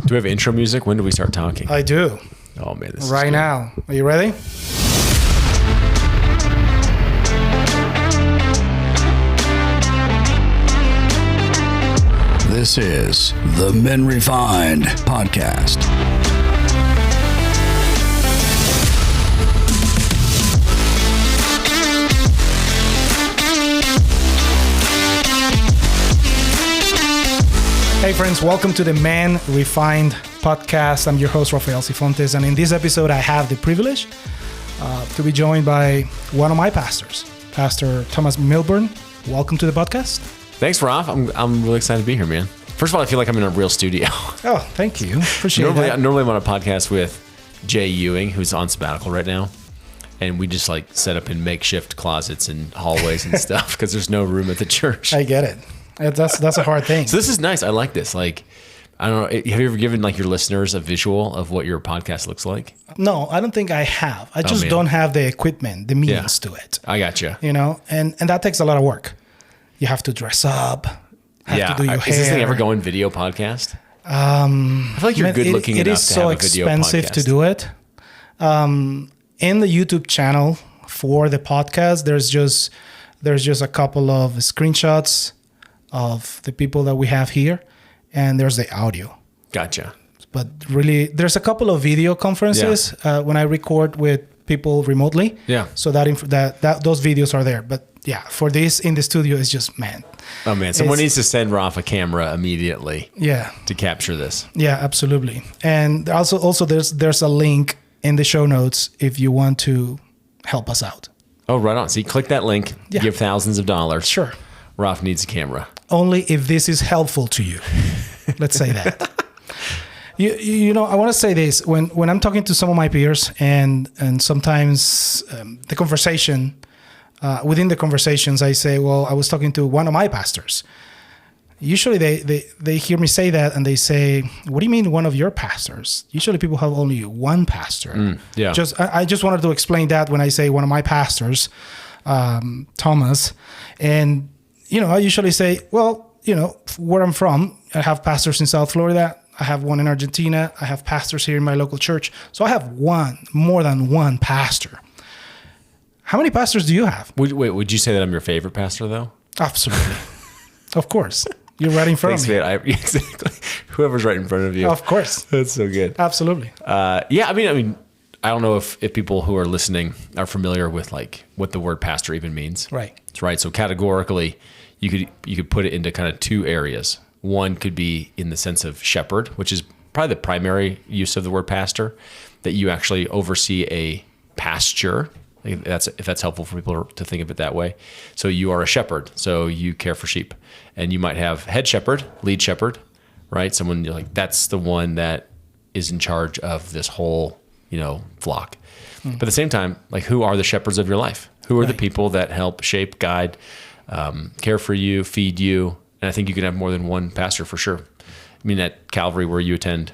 Do we have intro music? When do we start talking? I do. Oh man, this right is now. Are you ready? This is the Men Refined podcast. Hey friends, welcome to the Men Refined podcast. I'm your host, Rafael Sifontes, and in this episode, I have the privilege to be joined by one of my pastors, Pastor Thomas Milburn. Welcome to the podcast. Thanks, Raf. I'm really excited to be here, man. First of all, I feel like I'm in a real studio. Oh, thank you. Appreciate that. Normally I'm on a podcast with Jay Ewing, who's on sabbatical right now. And we just like set up in makeshift closets and hallways and stuff because there's no room at the church. I get it. That's a hard thing. So this is nice. I like this. Like, I don't know. Have you ever given like your listeners a visual of what your podcast looks like? No, I don't think I have. I just don't have the equipment, the means to it. I got you. You know, and that takes a lot of work. You have to dress up. Have to do your hair. Is this thing ever going video podcast? I feel like you're good looking enough to have a video podcast. It is so expensive to do it. In the YouTube channel for the podcast, there's just a couple of screenshots of the people that we have here, and there's the audio. Gotcha. But really, there's a couple of video conferences when I record with people remotely. Yeah. So that those videos are there. But yeah, for this in the studio, it's just man. Oh man, someone needs to send Raf a camera immediately. Yeah. To capture this. Yeah, absolutely. And also there's a link in the show notes if you want to help us out. Oh, right on. See, click that link. Yeah. Give thousands of dollars. Sure. Raf needs a camera. Only if this is helpful to you. Let's say that. You know, I want to say this. When I'm talking to some of my peers and sometimes the conversation, within the conversations, I say, well, I was talking to one of my pastors. Usually they hear me say that and they say, what do you mean one of your pastors? Usually people have only one pastor. Yeah. I just wanted to explain that when I say one of my pastors, Thomas. And, you know, I usually say, well, you know, where I'm from, I have pastors in South Florida. I have one in Argentina. I have pastors here in my local church. So I have more than one pastor. How many pastors do you have? Would you say that I'm your favorite pastor, though? Absolutely. Of course. You're right in front of me. Exactly. Whoever's right in front of you. Of course. That's so good. Absolutely. Yeah, I mean, I don't know if people who are listening are familiar with like what the word pastor even means. Right. That's right. So categorically, you could put it into kind of two areas. One could be in the sense of shepherd, which is probably the primary use of the word pastor, that you actually oversee a pasture. If that's helpful for people to think of it that way. So you are a shepherd, so you care for sheep. And you might have head shepherd, lead shepherd, right? Someone you're like, that's the one that is in charge of this whole, flock. But at the same time, like, who are the shepherds of your life? Who are the people that help shape, guide, care for you, feed you? And I think you can have more than one pastor for sure. I mean, at Calvary where you attend,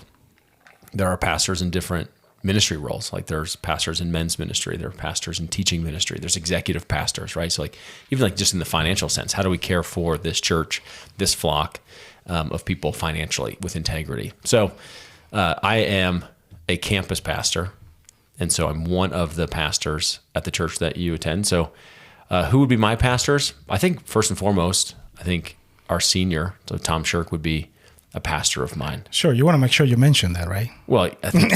there are pastors in different ministry roles. Like there's pastors in men's ministry, there are pastors in teaching ministry, there's executive pastors, right? So like even like just in the financial sense, how do we care for this church, this flock of people financially with integrity? So I am a campus pastor, and so I'm one of the pastors at the church that you attend. So who would be my pastors? I think first and foremost, I think our senior, so Tom Shirk, would be a pastor of mine. Sure, you want to make sure you mention that, right? Well, I think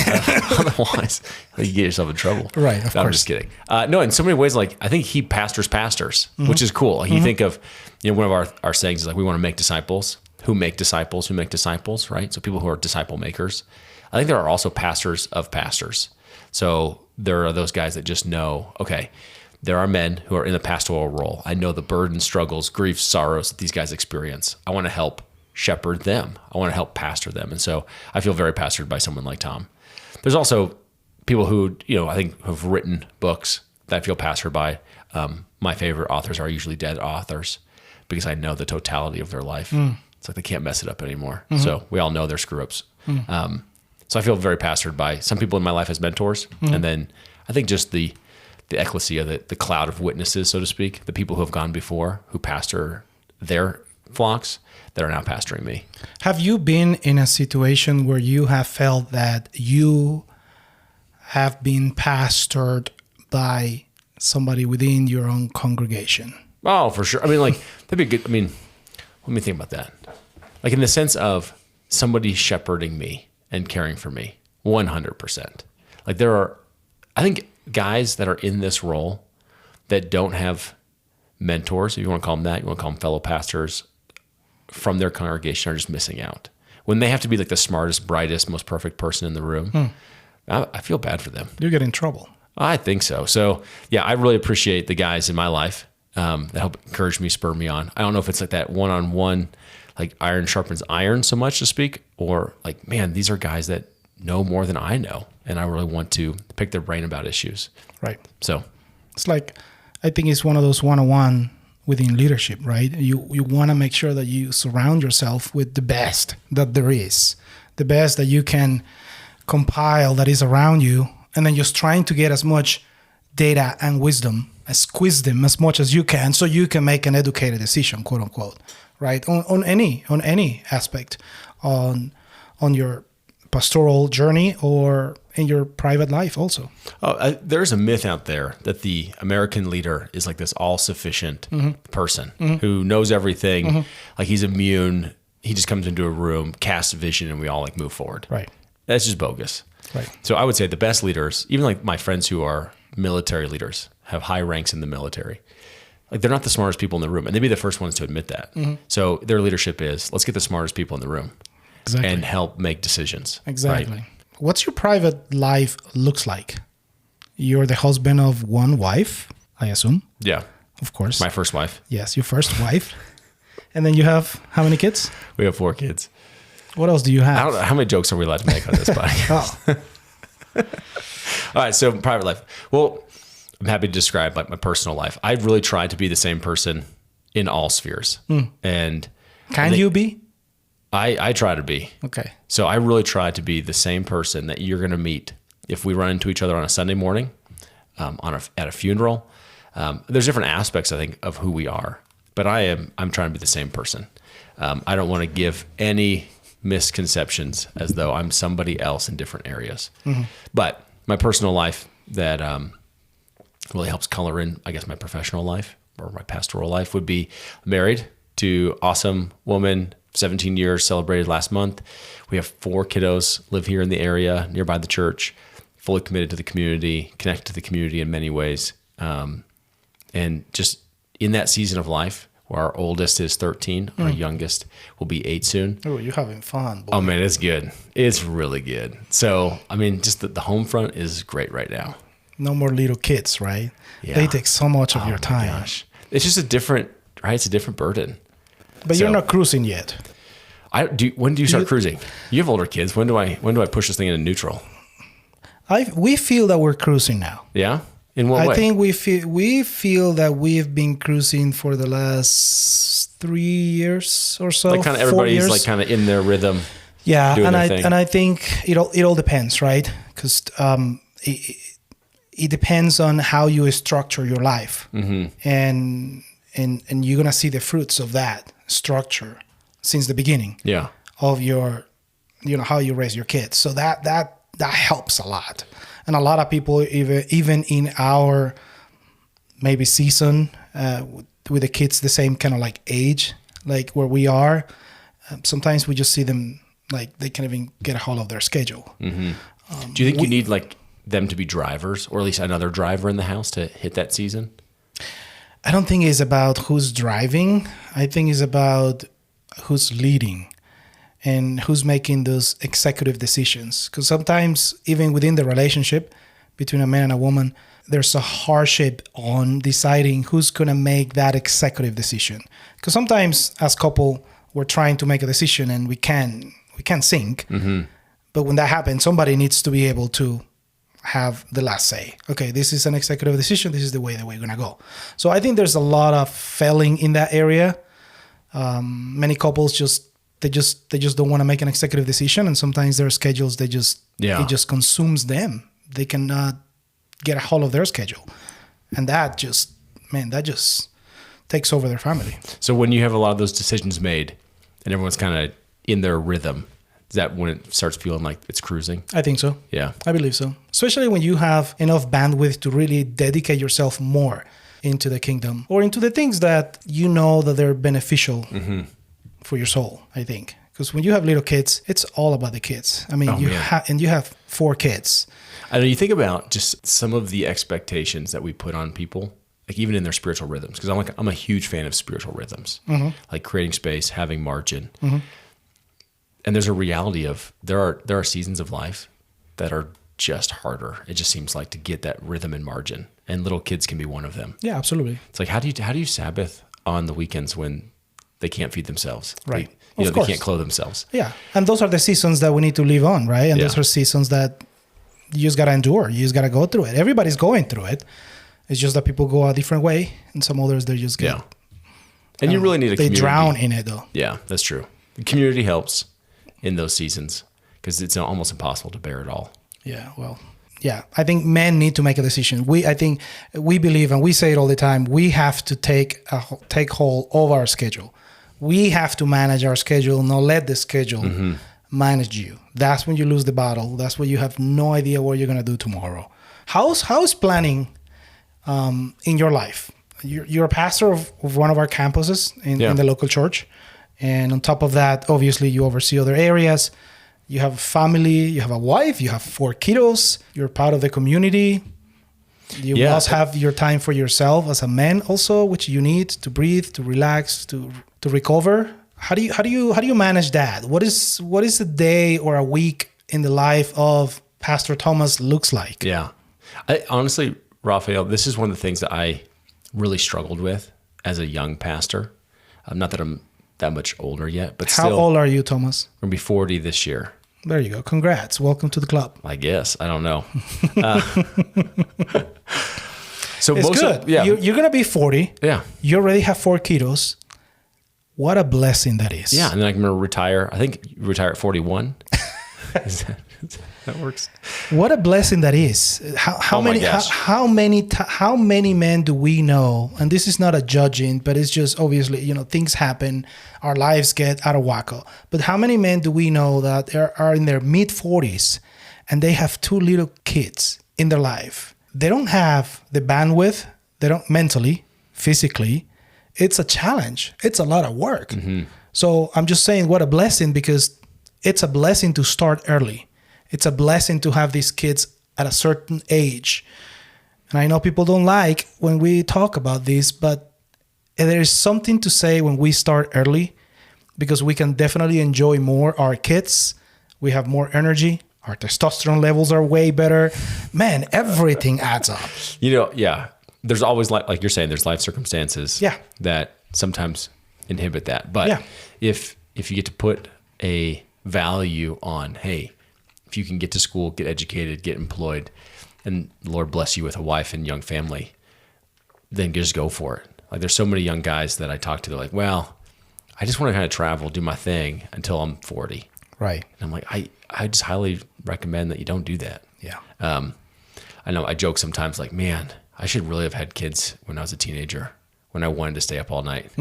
otherwise you get yourself in trouble. Right, of course. I'm just kidding. No, in so many ways, like I think he pastors, which is cool. Like you think of, one of our sayings is like we want to make disciples who make disciples, right? So people who are disciple makers. I think there are also pastors of pastors. So there are those guys that just know, okay, there are men who are in the pastoral role. I know the burdens, struggles, griefs, sorrows that these guys experience. I want to help shepherd them. I want to help pastor them. And so I feel very pastored by someone like Tom. There's also people who, I think have written books that I feel pastored by. My favorite authors are usually dead authors because I know the totality of their life. It's like they can't mess it up anymore. So we all know their screw ups. So I feel very pastored by some people in my life as mentors. And then I think just the ecclesia, the cloud of witnesses, so to speak, the people who have gone before, who pastor their flocks that are now pastoring me. Have you been in a situation where you have felt that you have been pastored by somebody within your own congregation? Oh, for sure. I mean, like, that'd be good. I mean, let me think about that. Like, in the sense of somebody shepherding me and caring for me, 100%. Like, there are, I think, guys that are in this role that don't have mentors, if you want to call them that, you want to call them fellow pastors from their congregation, are just missing out. When they have to be like the smartest, brightest, most perfect person in the room, I feel bad for them. You get in trouble. I think so. So, yeah, I really appreciate the guys in my life that help encourage me, spur me on. I don't know if it's like that one-on-one, like iron sharpens iron, so much to speak, or like, man, these are guys that know more than I know, and I really want to pick their brain about issues. Right. So it's like, I think it's one of those one-on-one within leadership, right? You want to make sure that you surround yourself with the best that there is, the best that you can compile that is around you, and then just trying to get as much data and wisdom, squeeze them as much as you can, so you can make an educated decision, quote unquote, right? On any aspect, on your pastoral journey or in your private life also. There's a myth out there that the American leader is like this all-sufficient person who knows everything, like he's immune. He just comes into a room, casts a vision, and we all like move forward. Right. That's just bogus. Right. So I would say the best leaders, even like my friends who are military leaders, have high ranks in the military. Like they're not the smartest people in the room, and they'd be the first ones to admit that. So their leadership is, let's get the smartest people in the room. Exactly. And help make decisions. Exactly. Right? What's your private life looks like? You're the husband of one wife, I assume. Yeah. Of course. My first wife. Yes, your first wife. And then you have how many kids? We have 4 kids. What else do you have? I don't know. How many jokes are we allowed to make on this podcast? All right. So private life. Well, I'm happy to describe like my personal life. I really try to be the same person in all spheres. And Can you be? I try to be. Okay. So I really try to be the same person that you're going to meet if we run into each other on a Sunday morning, at a funeral. There's different aspects, I think, of who we are, but I'm trying to be the same person. I don't want to give any misconceptions as though I'm somebody else in different areas. But my personal life that really helps color in, I guess, my professional life or my pastoral life would be married to awesome woman, 17 years, celebrated last month. We have 4 kiddos, live here in the area, nearby the church, fully committed to the community, connected to the community in many ways. And just in that season of life where our oldest is 13, our youngest will be 8 soon. Oh, you're having fun, boy. Oh man, it's good. It's really good. So, I mean, just the home front is great right now. No more little kids, right? Yeah. They take so much of your time. Gosh. It's just a different, right? It's a different burden. But you're not cruising yet. When do you start cruising? You have older kids. When do I push this thing into neutral? We feel that we're cruising now. Yeah? In what way? I think we feel that we've been cruising for the last 3 years or so. Like kind of everybody's like kind of in their rhythm. Yeah, doing their thing. and I think it all depends, right? Because it depends on how you structure your life, and you're gonna see the fruits of that structure since the beginning. Yeah. Of your, how you raise your kids. So that helps a lot. And a lot of people, even in our maybe season with the kids the same kind of like age, like where we are, sometimes we just see them like they can't even get a hold of their schedule. Do you think you need like them to be drivers, or at least another driver in the house to hit that season? I don't think it's about who's driving. I think it's about who's leading and who's making those executive decisions. Because sometimes even within the relationship between a man and a woman, there's a hardship on deciding who's going to make that executive decision. Because sometimes as couple, we're trying to make a decision and we can't sync. But when that happens, somebody needs to be able to have the last say. Okay, this is an executive decision. This is the way that we're going to go. So I think there's a lot of failing in that area. Many couples they just don't want to make an executive decision, and sometimes their schedules it just consumes them. They cannot get a hold of their schedule, and that just takes over their family. So when you have a lot of those decisions made and everyone's kind of in their rhythm, is that when it starts feeling like it's cruising? I think so. Yeah. I believe so. Especially when you have enough bandwidth to really dedicate yourself more into the kingdom or into the things that you know that they're beneficial for your soul, I think. Because when you have little kids, it's all about the kids. I mean, you have 4 kids. I know you think about just some of the expectations that we put on people, like even in their spiritual rhythms, because I'm a huge fan of spiritual rhythms, like creating space, having margin. And there's a reality of there are seasons of life that are just harder. It just seems like to get that rhythm and margin, and little kids can be one of them. Yeah, absolutely. It's like how do you Sabbath on the weekends when they can't feed themselves? Right. They can't clothe themselves. Yeah, and those are the seasons that we need to live on, right? And those are seasons that you just gotta endure. You just gotta go through it. Everybody's going through it. It's just that people go a different way, and some others they just get. Yeah. And you really need a community. They drown in it though. Yeah, that's true. The community helps in those seasons because it's almost impossible to bear it all. Yeah, well, yeah. I think men need to make a decision. I think we believe, and we say it all the time, we have to take hold of our schedule. We have to manage our schedule, not let the schedule manage you. That's when you lose the battle. That's when you have no idea what you're going to do tomorrow. How's planning in your life? You're a pastor of one of our campuses in the local church. And on top of that, obviously, you oversee other areas. You have a family, you have a wife, you have 4 kiddos. You're part of the community. You must have your time for yourself as a man also, which you need to breathe, to relax, to recover. How do you manage that? What is a day or a week in the life of Pastor Thomas looks like? Yeah. Honestly, Rafael, this is one of the things that I really struggled with as a young pastor. Not that I'm that much older yet, but still. How old are you, Thomas? I'm going to be 40 this year. There you go. Congrats. Welcome to the club. I guess. I don't know. So it's good. You're going to be 40. Yeah. You already have 4 kiddos. What a blessing that is. Yeah. And then I'm going to retire. I think you retire at 41. That works. What a blessing that is. How many men do we know? And this is not a judging, but it's just obviously, things happen. Our lives get out of whack. But how many men do we know that are in their mid 40s and they have 2 little kids in their life? They don't have the bandwidth. They don't mentally, physically. It's a challenge. It's a lot of work. So I'm just saying what a blessing, because it's a blessing to start early. It's a blessing to have these kids at a certain age. And I know people don't like when we talk about this, but there is something to say when we start early, because we can definitely enjoy more our kids. We have more energy. Our testosterone levels are way better. Man, everything adds up. There's always, like you're saying, there's life circumstances that sometimes inhibit that. But if you get to put a value on, hey, if you can get to school, get educated, get employed, and the Lord bless you with a wife and young family, then just go for it. Like there's so many young guys that I talk to, they're like, well, I just want to kind of travel, do my thing until I'm 40. Right. And I'm like, I just highly recommend that you don't do that. Yeah. I know I joke sometimes like, man, I should really have had kids when I was a teenager, when I wanted to stay up all night.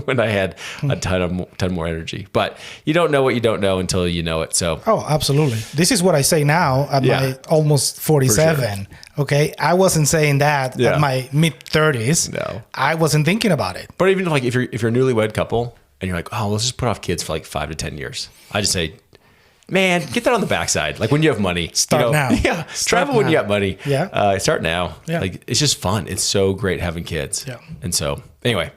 When I had a ton more energy. But you don't know what you don't know until you know it. So absolutely. This is what I say now at my almost 47. Sure. Okay. I wasn't saying that at my mid 30s. No. I wasn't thinking about it. But even like if you're a newlywed couple and you're like, oh, let's just put off kids for like 5 to 10 years. I just say, man, get that on the backside. Like when you have money. Start now. Yeah. Travel when you got money. Yeah. Start now. Yeah. Like it's just fun. It's so great having kids. Yeah. And so anyway,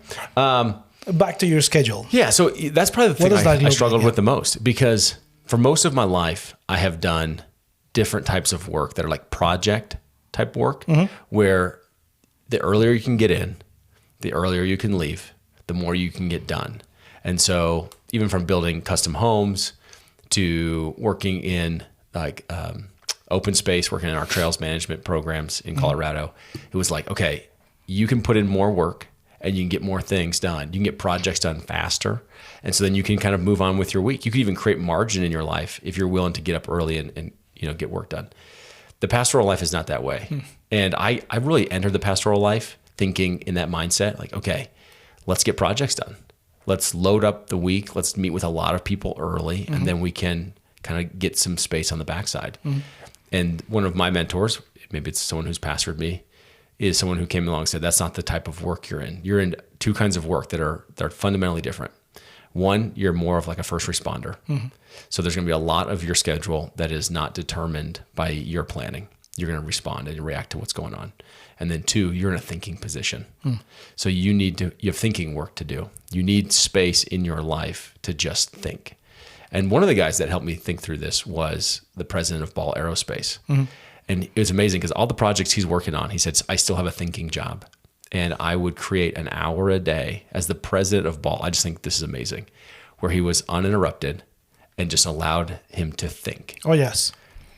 back to your schedule. Yeah, so that's probably the thing I struggled with the most, because for most of my life, I have done different types of work that are like project type work, where the earlier you can get in, the earlier you can leave, the more you can get done. And so even from building custom homes to working in like open space, working in our trails management programs in Colorado, it was like, okay, you can put in more work and you can get more things done. You can get projects done faster. And so then you can kind of move on with your week. You can even create margin in your life if you're willing to get up early and get work done. The pastoral life is not that way. And I really entered the pastoral life thinking in that mindset, like, okay, let's get projects done. Let's load up the week. Let's meet with a lot of people early, and then we can kind of get some space on the backside. And one of my mentors, maybe it's someone who's pastored me, is someone who came along and said, that's not the type of work you're in. You're in two kinds of work that are fundamentally different. One, you're more of like a first responder. So there's going to be a lot of your schedule that is not determined by your planning. You're going to respond and react to what's going on. And then two, you're in a thinking position. So you have thinking work to do. You need space in your life to just think. And one of the guys that helped me think through this was the president of Ball Aerospace. And it was amazing because all the projects he's working on, he said, I still have a thinking job. And I would create an hour a day as the president of Ball. I just think this is amazing, where he was uninterrupted and just allowed him to think. Oh, yes.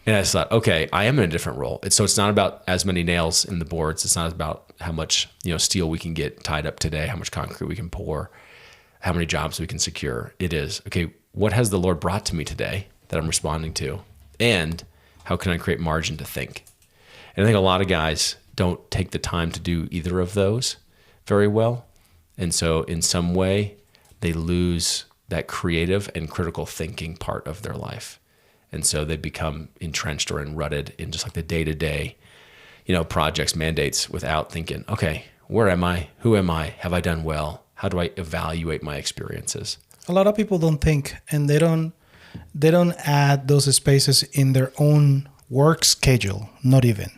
And I just thought, okay, I am in a different role. So it's not about as many nails in the boards. It's not about how much steel we can get tied up today, how much concrete we can pour, how many jobs we can secure. It is, okay, what has the Lord brought to me today that I'm responding to? And how can I create margin to think? And I think a lot of guys don't take the time to do either of those very well. And so in some way, they lose that creative and critical thinking part of their life. And so they become entrenched or enrutted in just like the day-to-day, projects, mandates without thinking, okay, where am I? Who am I? Have I done well? How do I evaluate my experiences? A lot of people don't think, and they don't add those spaces in their own work schedule, not even.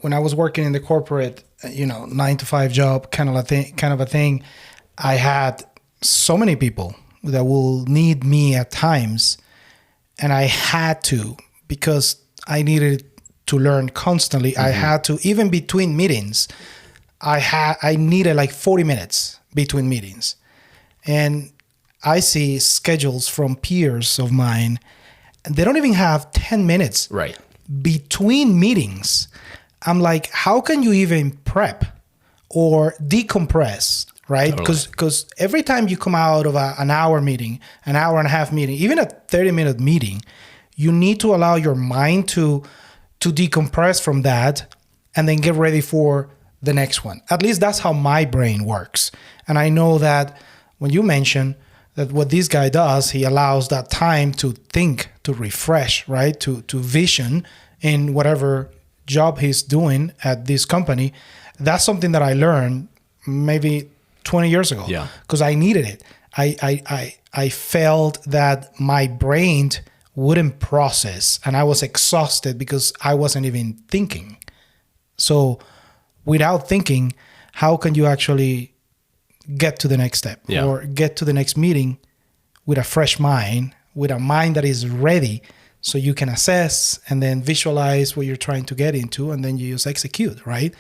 When I was working in the corporate, 9-to-5 job kind of a thing, I had so many people that will need me at times, and I had to, because I needed to learn constantly. I had to, even between meetings, I needed like 40 minutes between meetings. And I see schedules from peers of mine, and they don't even have 10 minutes right between meetings. I'm like, how can you even prep or decompress, right? Because every time you come out of an hour meeting, an hour and a half meeting, even a 30-minute meeting, you need to allow your mind to decompress from that and then get ready for the next one. At least that's how my brain works. And I know that when you mention that what this guy does, he allows that time to think, to refresh, right? To vision in whatever job he's doing at this company. That's something that I learned maybe 20 years ago. Yeah. Because I needed it. I felt that my brain wouldn't process, and I was exhausted because I wasn't even thinking. So without thinking, how can you actually get to the next step or get to the next meeting with a fresh mind, with a mind that is ready, so you can assess and then visualize what you're trying to get into, and then you just execute, right?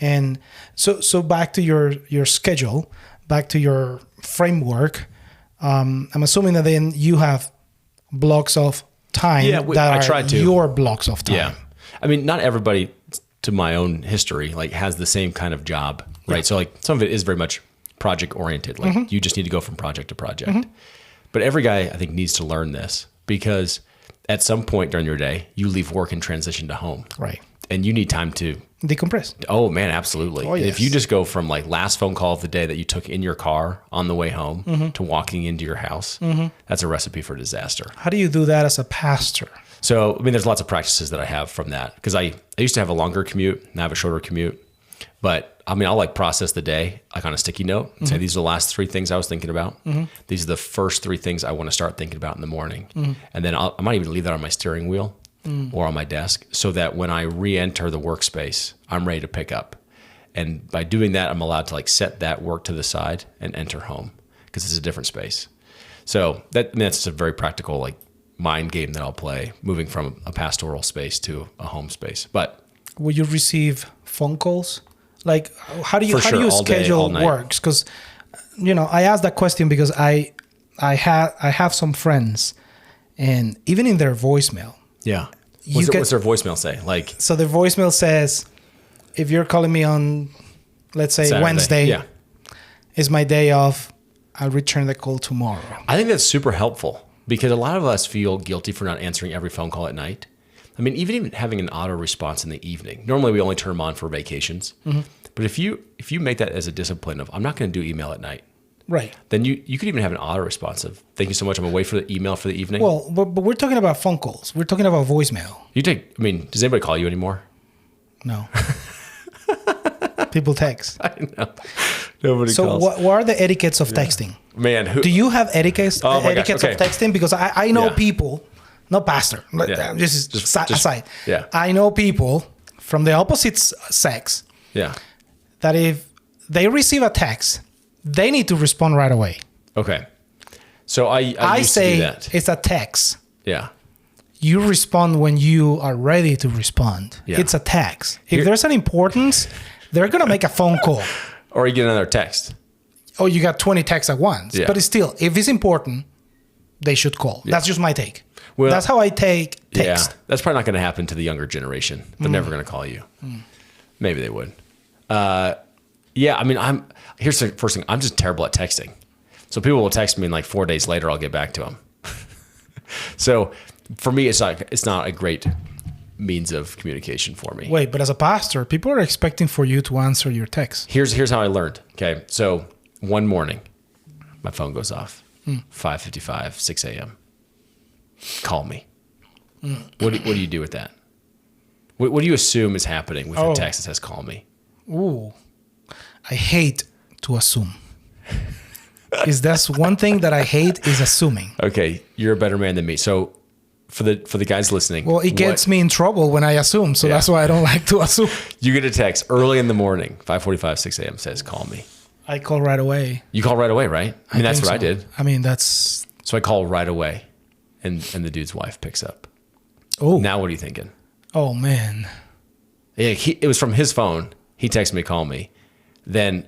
And so back to your schedule, back to your framework. I'm assuming that then you have blocks of time that are your blocks of time. Yeah. I mean, not everybody, to my own history, like has the same kind of job, right? Yeah. So like some of it is very much project oriented. Like you just need to go from project to project. But every guy, I think, needs to learn this, because at some point during your day, you leave work and transition to home. Right. And you need time to decompress. Oh man, absolutely. Oh, yes. If you just go from like last phone call of the day that you took in your car on the way home to walking into your house, that's a recipe for disaster. How do you do that as a pastor? So, I mean, there's lots of practices that I have from that, because I used to have a longer commute, and I have a shorter commute. But I mean, I'll like process the day like on a sticky note and say, these are the last 3 things I was thinking about. These are the first 3 things I want to start thinking about in the morning. And then I might even leave that on my steering wheel or on my desk, so that when I re-enter the workspace, I'm ready to pick up. And by doing that, I'm allowed to like set that work to the side and enter home, because it's a different space. So that's a very practical like mind game that I'll play, moving from a pastoral space to a home space. But will you receive phone calls? Like, how do you all day, schedule all night. works? Because, I asked that question because I have some friends, and even in their voicemail. Yeah. What's their voicemail say? Like, so the voicemail says, if you're calling me on, let's say Saturday, Wednesday, is my day off, I'll return the call tomorrow. I think that's super helpful, because a lot of us feel guilty for not answering every phone call at night. I mean, even having an auto response in the evening. Normally, we only turn them on for vacations. But if you make that as a discipline of, I'm not going to do email at night, Right. then you could even have an auto response of, thank you so much. I'm going to wait for the email for the evening. Well, but we're talking about phone calls. We're talking about voicemail. Does anybody call you anymore? No. People text. I know. Nobody So calls. what are the etiquettes of texting? Man, Do you have etiquettes Oh my gosh, of okay. texting? Because I know Yeah. people, not pastor, Yeah. just aside. yeah. I know people from the opposite sex Yeah. that if they receive a text, they need to respond right away. Okay. So I used to do say that. it's a text. Yeah. You respond when you are ready to respond. Yeah. It's a text. If there's an importance, they're going to make a phone call. Or you get another text. Oh, you got 20 texts at once. Yeah. But it's still, if it's important, they should call. That's just my take. Well, that's how I take text. Yeah. That's probably not going to happen to the younger generation. They're never going to call you. Maybe they would. Yeah. I mean, here's the first thing. I'm just terrible at texting. So people will text me and like 4 days later, I'll get back to them. So for me, it's not a great means of communication for me. Wait, but as a pastor, people are expecting for you to answer your text. Here's how I learned. Okay. So one morning, my phone goes off, 5:55, 6 a.m. Call me. What do you do with that? What do you assume is happening with a text that says call me? Ooh, I hate to assume. That's one thing that I hate is assuming. Okay. You're a better man than me. So for the guys listening. Well, it gets me in trouble when I assume. So that's why I don't like to assume. You get a text early in the morning, 5:45, 6 a.m. says call me. I call right away. You call right away, right? I mean, that's what I did. I mean, that's... So I call right away and the dude's wife picks up. Oh. Now what are you thinking? Oh, man. Yeah, it was from his phone. He texted me, call me. Then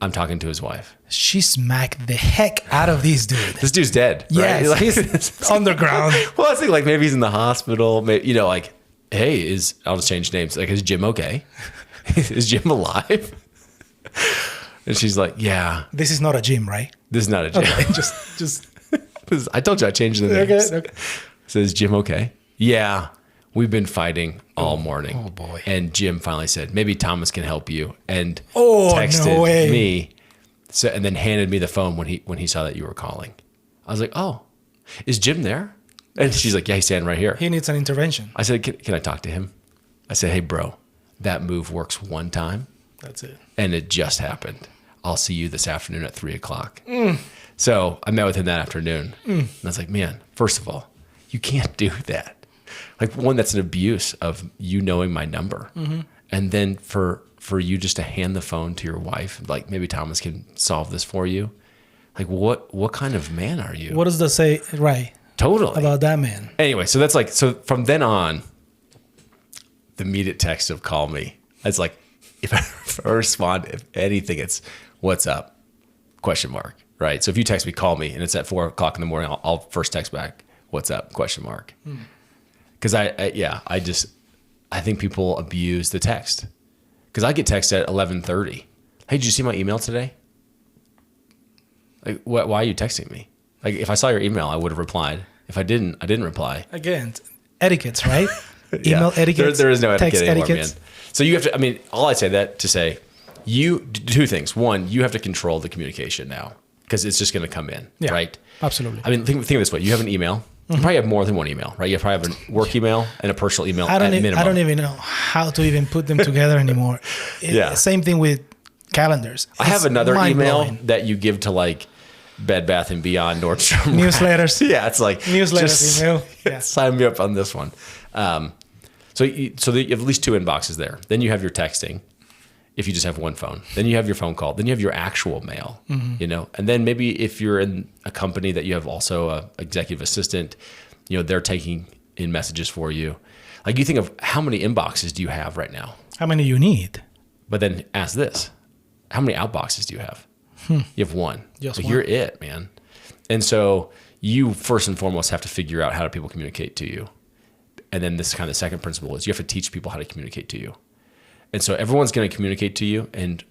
I'm talking to his wife. She smacked the heck out of this dude. This dude's dead. Yes, right? he's underground. Well, I was thinking like maybe he's in the hospital. Maybe, like, hey, I'll just change names. Like, is Jim okay? Is Jim alive? And she's like, yeah. This is not a gym, right? This is not a Jim. Okay, just. I told you I changed the names. Okay. Says Jim okay? Yeah. We've been fighting all morning. Oh, boy. And Jim finally said, maybe Thomas can help you. And Oh, texted no way. me. So, and then handed me the phone when he saw that you were calling. I was like, oh, is Jim there? And she's like, yeah, he's standing right here. He needs an intervention. I said, can I talk to him? I said, hey, bro, that move works one time. That's it. And it just happened. I'll see you this afternoon at 3:00. So I met with him that afternoon. And I was like, man, first of all, you can't do that. Like, one, that's an abuse of you knowing my number. And then for you just to hand the phone to your wife, like, maybe Thomas can solve this for you. Like, what kind of man are you? What does that say? Right. Totally. About that man. Anyway, so that's like, so from then on, the immediate text of call me. It's like, if I respond, if anything, it's what's up? Question mark. Right. So if you text me, call me, and it's at 4:00 in the morning, I'll first text back, what's up? Question mark. Because I think people abuse the text. Because I get text at 11:30. Hey, did you see my email today? Like, why are you texting me? Like, if I saw your email, I would have replied. If I didn't reply. Again, etiquettes, right? Email etiquette. There is no etiquette anymore, etiquettes. man. So you have to, I mean, all I say that to say, two things. One, you have to control the communication now, because it's just going to come in, right? Absolutely. I mean, think of it this way. You have an email. You probably have more than one email, right? You probably have a work email and a personal email at minimum. I don't even know how to even put them together anymore. Same thing with calendars. I have another mind-blowing. email that you give to like Bed Bath & Beyond, Nordstrom. Newsletters. Yeah, it's like newsletters email. Yeah. Sign me up on this one. So you have at least two inboxes there. Then you have your texting, if you just have one phone. Then you have your phone call. Then you have your actual mail, And then maybe if you're in a company that you have also a executive assistant, they're taking in messages for you. Like, you think of how many inboxes do you have right now? How many you need? But then ask this: how many outboxes do you have? You have one. Just like, one. You're it, man. And so you first and foremost have to figure out how do people communicate to you. And then this kind of the second principle is you have to teach people how to communicate to you. And so everyone's going to communicate to you and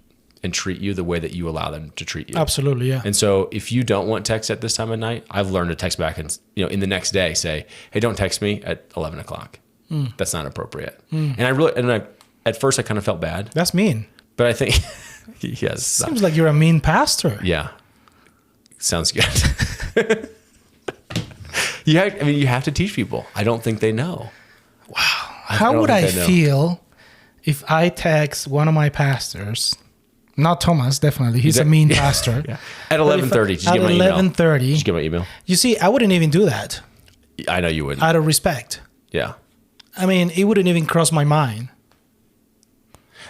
treat you the way that you allow them to treat you. Absolutely, yeah. And so if you don't want text at this time of night, I've learned to text back and in the next day say, hey, don't text me at 11:00. That's not appropriate. And at first I kind of felt bad, That's mean. but I think, yes. Seems like you're a mean pastor. Yeah. Sounds good. You have to teach people. I don't think they know. How would I feel if I text one of my pastors, not Thomas, definitely. He's a mean pastor. Yeah. At 11:30, did you get my email? At 11:30. Did you get my email? You see, I wouldn't even do that I know you wouldn't. out of respect. Yeah. I mean, it wouldn't even cross my mind.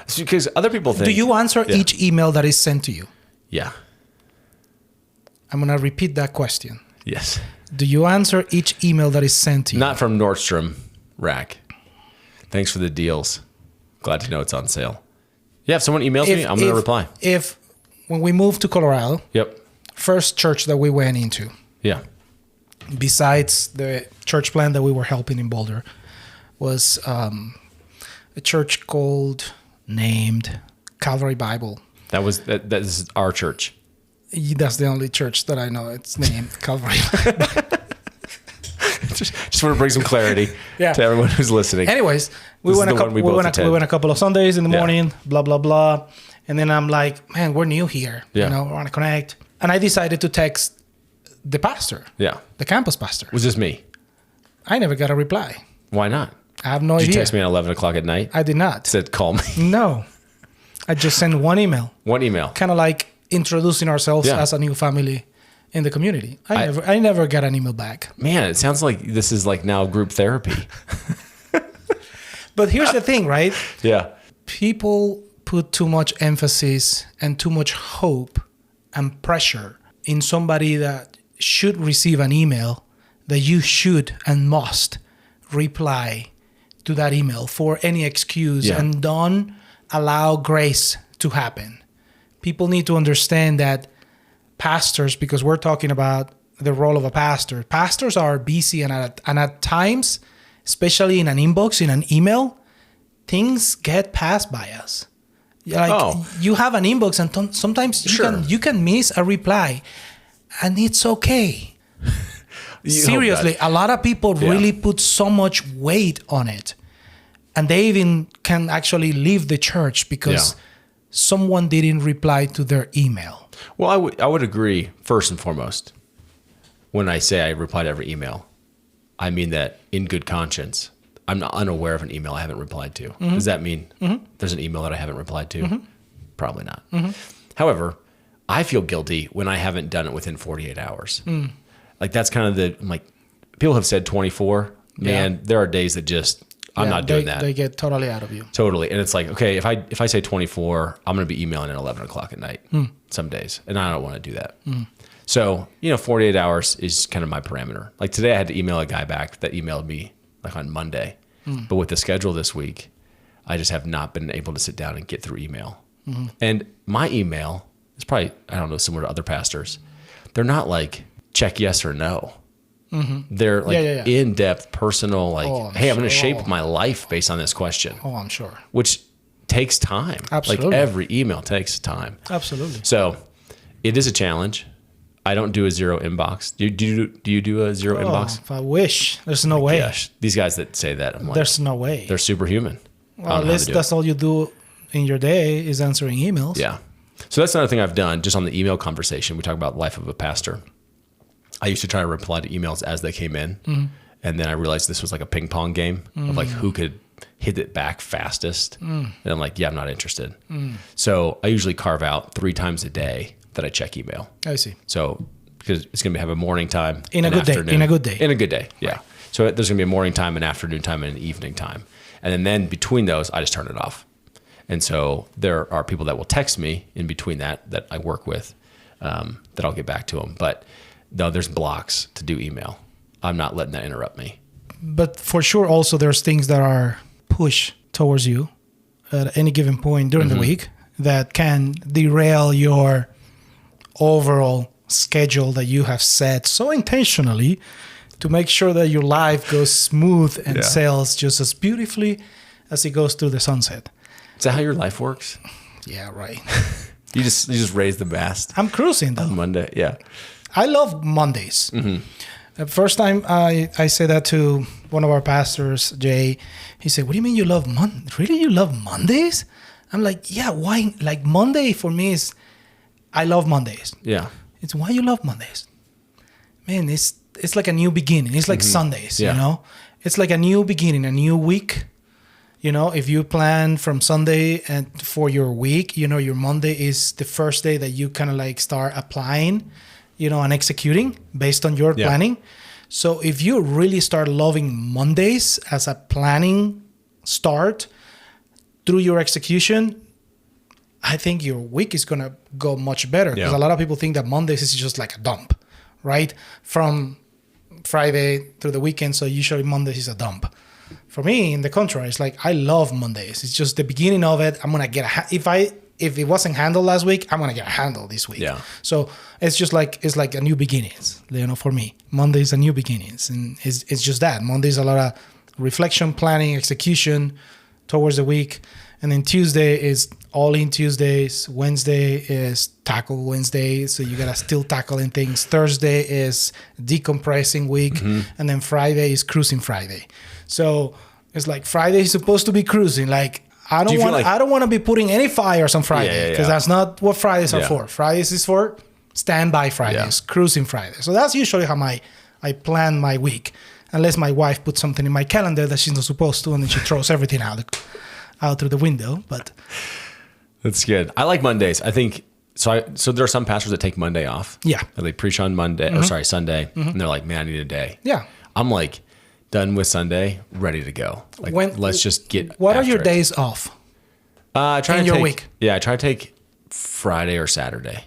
It's because other people think. Do you answer each email that is sent to you? Yeah. I'm going to repeat that question. Yes. Do you answer each email that is sent to you? Not from Nordstrom Rack. Thanks for the deals. Glad to know it's on sale. Yeah, if someone emails me, I'm going to reply. When we moved to Colorado, Yep. first church that we went into, Yeah. besides the church plant that we were helping in Boulder, was a church named Calvary Bible. That is our church. That's the only church that I know. It's named Calvary. just want to bring some clarity to everyone who's listening. Anyways, we went a couple of Sundays in the morning, blah, blah, blah. And then I'm like, man, we're new here. Yeah. We want to connect. And I decided to text the pastor. Yeah. The campus pastor. Was this me? I never got a reply. Why not? I have no Did idea. you text me at 11 o'clock at night? I did not. Said, call me. No. I just sent one email. One email. Kind of like introducing ourselves as a new family in the community. I never got an email back. Man, it sounds like this is like now group therapy. But here's the thing, right? Yeah. People put too much emphasis and too much hope and pressure in somebody that should receive an email that you should and must reply to that email for any excuse, and don't allow grace to happen. People need to understand that pastors, because we're talking about the role of a pastor, pastors are busy, and at times, especially in an inbox, in an email, things get passed by us. You have an inbox, and sometimes you can miss a reply, and it's okay. Seriously, a lot of people really put so much weight on it, and they even can actually leave the church because someone didn't reply to their email. Well, I would agree, first and foremost. When I say I reply to every email, I mean that in good conscience. I'm not unaware of an email I haven't replied to. Mm-hmm. Does that mean there's an email that I haven't replied to? Mm-hmm. Probably not. Mm-hmm. However, I feel guilty when I haven't done it within 48 hours. Like that's kind of people have said 24. Man, there are days that just, I'm not doing that. They get totally out of you. Totally. And it's like, okay, if I say 24, I'm going to be emailing at 11 o'clock at night some days. And I don't want to do that. So, 48 hours is kind of my parameter. Like today I had to email a guy back that emailed me like on Monday. But with the schedule this week, I just have not been able to sit down and get through email. And my email is probably, I don't know, similar to other pastors. They're not like check yes or no. They're like in-depth, personal, hey, I'm going to shape my life based on this question. Oh, I'm sure. Which takes time. Absolutely. Like every email takes time. Absolutely. So it is a challenge. I don't do a zero inbox. Do you do a zero inbox? If I wish. There's no way. Gosh, these guys that say that, I'm like, there's no way. They're superhuman. Well, at least that's all you do in your day is answering emails. Yeah. So that's another thing I've done just on the email conversation. We talk about life of a pastor. I used to try to reply to emails as they came in. And then I realized this was like a ping pong game of like who could hit it back fastest. And I'm like, I'm not interested. So I usually carve out 3 times a day that I check email. I see. So because it's going to have a morning time, in a good day. In a good day. Yeah. Right. So there's going to be a morning time, an afternoon time, and an evening time. And then between those, I just turn it off. And so there are people that will text me in between that I work with, that I'll get back to them. But no, there's blocks to do email. I'm not letting that interrupt me. But for sure, also there's things that are pushed towards you at any given point during the week that can derail your overall schedule that you have set so intentionally to make sure that your life goes smooth and sails just as beautifully as it goes through the sunset. Is that how your life works? Yeah, right. You just raise the mast. I'm cruising though. On Monday, yeah. I love Mondays The first time I said that to one of our pastors, Jay, he said, "What do you mean you love Really, you love Mondays?" I'm like, "Yeah, why?" Like Monday for me is, I love Mondays. Yeah. It's why you love Mondays. Man, it's like a new beginning. It's like Sundays, Yeah. you know? It's like a new beginning, a new week. You know, if you plan from Sunday and for your week, you know, your Monday is the first day that you kind of like start applying, you know, and executing based on your planning. So if you really start loving Mondays as a planning start through your execution, I think your week is going to go much better, because a lot of people think that Mondays is just like a dump, right? From Friday through the weekend. So usually Mondays is a dump. For me, in the contrary, it's like I love Mondays. It's just the beginning of it. I'm gonna get if it wasn't handled last week, I'm gonna get a handle this week. Yeah. So it's just like a new beginnings. You know, for me, Monday is a new beginnings, and it's just that. Monday is a lot of reflection, planning, execution towards the week, and then Tuesday is all in Tuesdays. Wednesday is tackle Wednesday, so you gotta still tackling things. Thursday is decompressing week, and then Friday is cruising Friday. So it's like Friday is supposed to be cruising. Like I don't want to be putting any fires on Friday, because that's not what Fridays are for. Fridays is for standby Fridays, cruising Fridays. So that's usually how I plan my week, unless my wife puts something in my calendar that she's not supposed to, and then she throws everything out through the window. But that's good. I like Mondays. I think so. So there are some pastors that take Monday off. Yeah, they preach on Sunday, and they're like, "Man, I need a day." Yeah, I'm like, done with Sunday, ready to go. Like, let's just get. What are your days off? I try in to your take, week. Yeah, I try to take Friday or Saturday.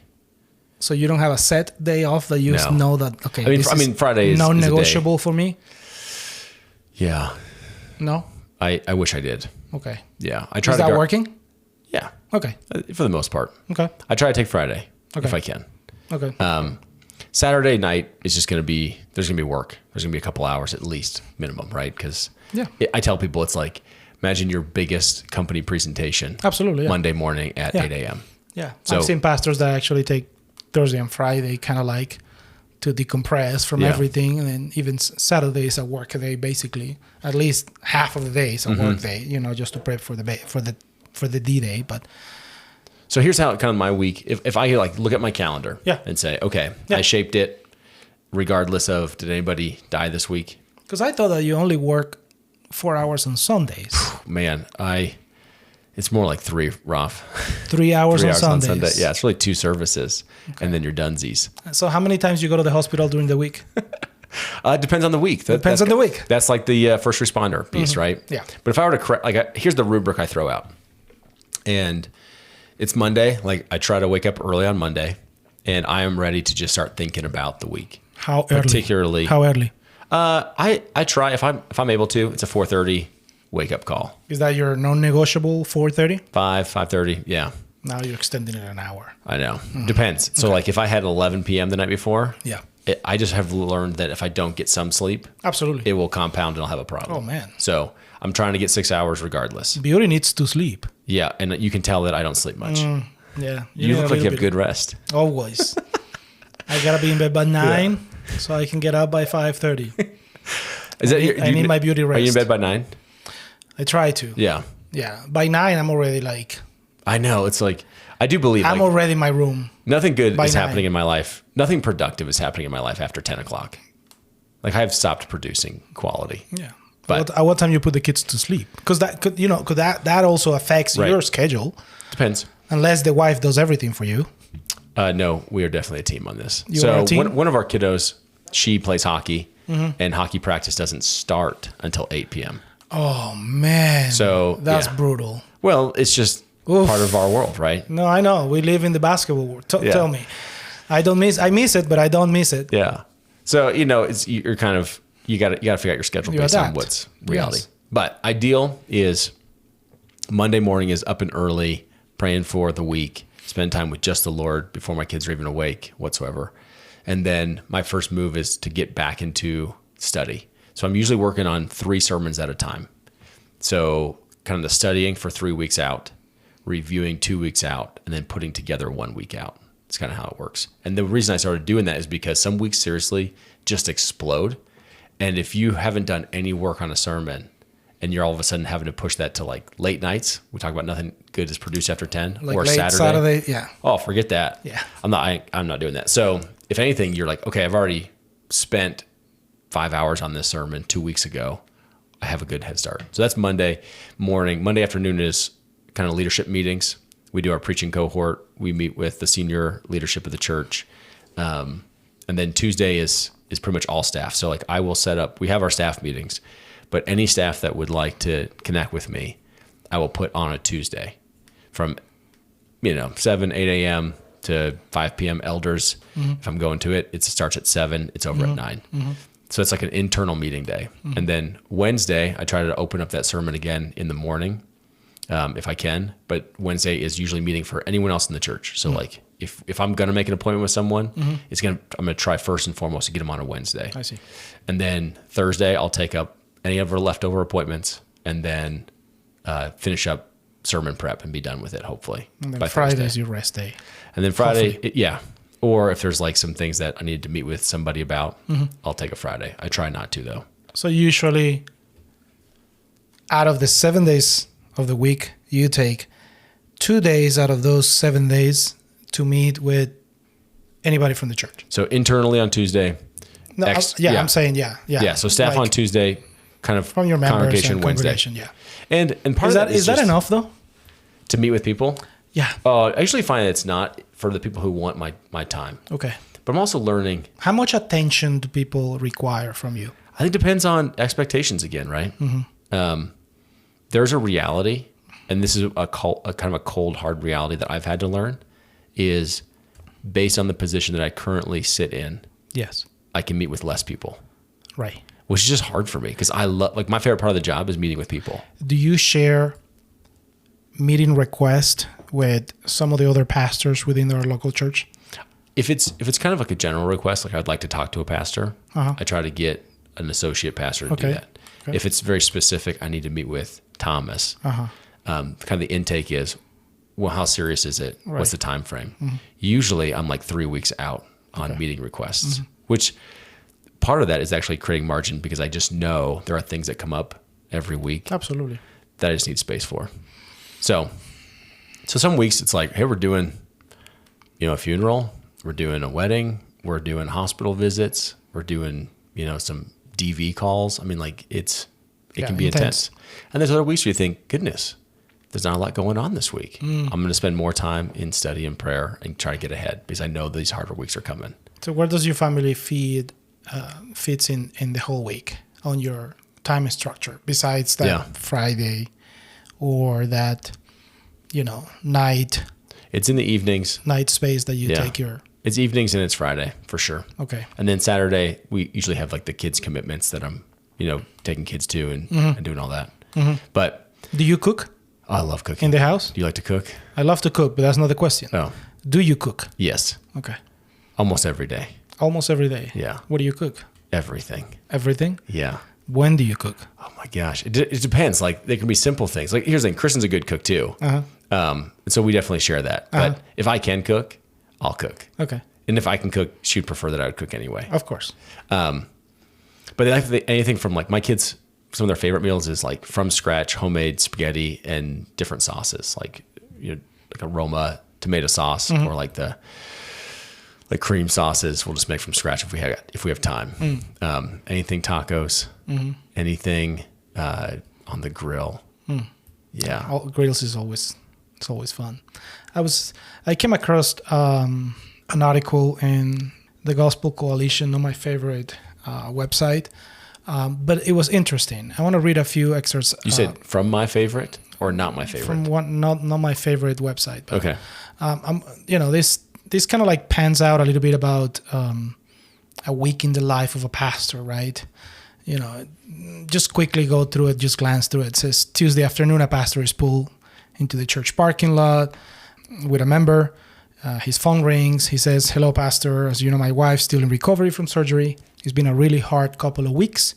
So you don't have a set day off that you know that? Okay, I mean, Friday is non-negotiable for me. Yeah. No. I wish I did. Okay. Yeah, I try. Is that working? Yeah. Okay. For the most part. Okay. I try to take Friday if I can. Okay. Saturday night is just going to be, there's going to be work. There's going to be a couple hours at least, minimum, right? Because I tell people it's like, imagine your biggest company presentation. Absolutely. Yeah. Monday morning at 8 a.m. Yeah. So, I've seen pastors that actually take Thursday and Friday kind of like to decompress from everything. And then even Saturday is a work day, basically. At least half of the day is a work day, you know, just to prep for the D-Day. But so here's how kind of my week, if I like look at my calendar and say, okay, I shaped it regardless of did anybody die this week? Because I thought that you only work 4 hours on Sundays. Man, it's more like 3, Raf. 3 hours, 3 on hours Sundays. on Sunday. Yeah, it's really 2 services, and then you're donesies. So how many times you go to the hospital during the week? It depends on the week. Depends on the week. That's like the first responder piece, right? Yeah. But if I were to here's the rubric I throw out, and it's Monday. Like I try to wake up early on Monday, and I am ready to just start thinking about the week. How early? Particularly. How early? I try if I'm able to. It's a 4:30 wake up call. Is that your non-negotiable 4:30? 5:30. Yeah. Now you're extending it an hour. I know. Depends. So like if I had 11 p.m. the night before. Yeah. I just have learned that if I don't get some sleep, absolutely, it will compound and I'll have a problem. Oh man! So I'm trying to get 6 hours regardless. Beauty needs to sleep. Yeah, and you can tell that I don't sleep much. Yeah, you look like you have good rest. Always. I gotta be in bed by 9, so I can get up by 5:30. Is that I need my beauty rest. Are you in bed by 9? I try to. Yeah. Yeah. By 9, I'm already like. I know. It's like I do believe I'm already in my room. Nothing good is happening in my life. Nothing productive is happening in my life after 10 o'clock. Like I've stopped producing quality. Yeah. But at what time you put the kids to sleep? Because that also affects your schedule. Depends. Unless the wife does everything for you. No, we are definitely a team on this. You are a team? One of our kiddos, she plays hockey, and hockey practice doesn't start until 8 p.m. Oh man. So that's brutal. Well, it's just part of our world, right? No, I know. We live in the basketball world. Tell me. I miss it, but I don't miss it. Yeah. So, you're kind of, you got to figure out your schedule based on what's reality. Yes. But ideal is Monday morning is up and early, praying for the week, spend time with just the Lord before my kids are even awake whatsoever. And then my first move is to get back into study. So I'm usually working on 3 sermons at a time. So kind of the studying for 3 weeks out, reviewing 2 weeks out, and then putting together 1 week out. It's kind of how it works. And the reason I started doing that is because some weeks seriously just explode. And if you haven't done any work on a sermon and you're all of a sudden having to push that to like late nights, we talk about nothing good is produced after 10 Like or late Saturday. Yeah. Oh, forget that. Yeah. I'm not doing that. So if anything, you're like, okay, I've already spent 5 hours on this sermon 2 weeks ago. I have a good head start. So that's Monday morning. Monday afternoon is kind of leadership meetings. We do our preaching cohort. We meet with the senior leadership of the church. And then Tuesday is pretty much all staff. So like I will set up, we have our staff meetings, but any staff that would like to connect with me, I will put on a Tuesday from, 7, 8 a.m. to 5 p.m. elders. If I'm going to it, it starts at 7, it's over at 9. So it's like an internal meeting day. And then Wednesday, I try to open up that sermon again in the morning, if I can. But Wednesday is usually meeting for anyone else in the church. So like if I'm going to make an appointment with someone, I'm going to try first and foremost to get them on a Wednesday. I see. And then Thursday, I'll take up any of our leftover appointments and then finish up sermon prep and be done with it, hopefully. And then by Friday Thursday. is your rest day. And then Friday, yeah. Or if there's like some things that I need to meet with somebody about, I'll take a Friday. I try not to, though. So usually out of the 7 days of the week, you take 2 days out of those 7 days to meet with anybody from the church. So internally on Tuesday. No, I'm saying, yeah. Yeah, so staff like on Tuesday, kind of from your members congregation and Wednesday. congregation, yeah. And part of that is that enough, though? To meet with people? Yeah. I usually find it's not for the people who want my time. Okay. But I'm also learning. How much attention do people require from you? I think it depends on expectations again, right? There's a reality, and this is a kind of a cold, hard reality that I've had to learn, is based on the position that I currently sit in, Yes. I can meet with less people, Right. which is just hard for me because I love, like my favorite part of the job is meeting with people. Do you share meeting requests with some of the other pastors within our local church? If it's kind of like a general request, like I'd like to talk to a pastor, I try to get an associate pastor to do that. Okay. If it's very specific, I need to meet with Thomas. Kind of the intake is, well, how serious is it? Right. What's the time frame? Usually I'm like 3 weeks out on meeting requests, which part of that is actually creating margin because I just know there are things that come up every week. Absolutely. That I just need space for. So some weeks it's like, hey, we're doing, a funeral, we're doing a wedding, we're doing hospital visits, we're doing, some DV calls. I mean, like it can be intense. And there's other weeks where you think, goodness, there's not a lot going on this week. I'm going to spend more time in study and prayer and try to get ahead because I know these harder weeks are coming. So where does your family fits in the whole week on your time structure besides that Friday or that, night? It's in the evenings. Night space that you take your... It's evenings and it's Friday for sure. Okay. And then Saturday, we usually have like the kids' commitments that I'm, taking kids to and doing all that. But do you cook? Oh, I love cooking. In the house? Do you like to cook? I love to cook, but that's not the question. Oh. Do you cook? Yes. Okay. Almost every day. Almost every day? Yeah. What do you cook? Everything. Everything? Yeah. When do you cook? Oh my gosh. It depends. Like there can be simple things. Like here's the thing. Kristen's a good cook too. And so we definitely share that. But if I can cook, I'll cook. Okay. And if I can cook, she'd prefer that I would cook anyway. Of course. But anything from like my kids, some of their favorite meals is like from scratch homemade spaghetti and different sauces, like like a Roma tomato sauce or like the cream sauces. We'll just make from scratch if we have time. Anything tacos, anything on the grill. Yeah, grills is always fun. I came across an article in the Gospel Coalition on my favorite website. But it was interesting. I want to read a few excerpts. You said from my favorite or not my favorite? From one, not my favorite website. But, okay. This kind of like pans out a little bit about a week in the life of a pastor, right? Just quickly go through it, just glance through it. It says Tuesday afternoon, a pastor is pulled into the church parking lot with a member. His phone rings. He says, "Hello, pastor. As you know, my wife's still in recovery from surgery. It's been a really hard couple of weeks,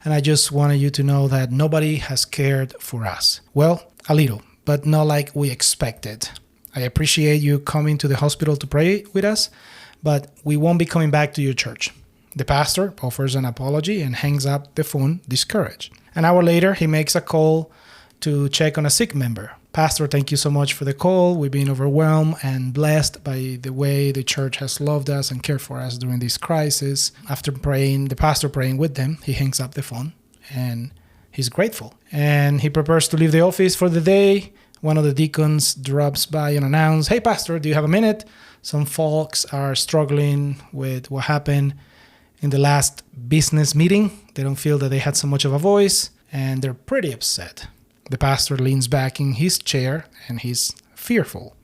and I just wanted you to know that nobody has cared for us. Well, a little, but not like we expected. I appreciate you coming to the hospital to pray with us, but we won't be coming back to your church. The pastor offers an apology and hangs up the phone, discouraged. An hour later, he makes a call to check on a sick member. Pastor, thank you so much for the call. We've been overwhelmed and blessed by the way the church has loved us and cared for us during this crisis. After praying, the pastor praying with them, he hangs up the phone and he's grateful. And he prepares to leave the office for the day. One of the deacons drops by and announces, "Hey, Pastor, do you have a minute? Some folks are struggling with what happened in the last business meeting. They don't feel that they had so much of a voice, and they're pretty upset." The pastor leans back in his chair, and he's fearful.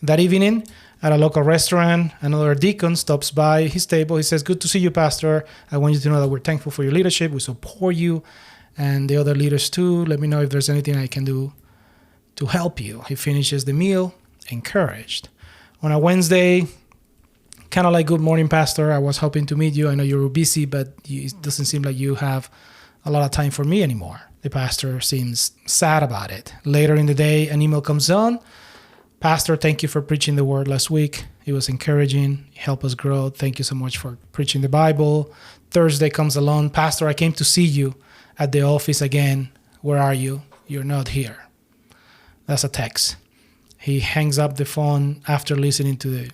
That evening, at a local restaurant, another deacon stops by his table. He says, "Good to see you, Pastor. I want you to know that we're thankful for your leadership. We support you, and the other leaders too. Let me know if there's anything I can do to help you." He finishes the meal, encouraged. On a Wednesday, kind of like, "Good morning, Pastor. I was hoping to meet you. I know you were busy, but it doesn't seem like you have a lot of time for me anymore." The pastor seems sad about it. Later in the day, an email comes on. "Pastor, thank you for preaching the word last week. It was encouraging. It helped us grow. Thank you so much for preaching the Bible." Thursday comes along. "Pastor, I came to see you at the office again. Where are you? You're not here." That's a text. He hangs up the phone after listening to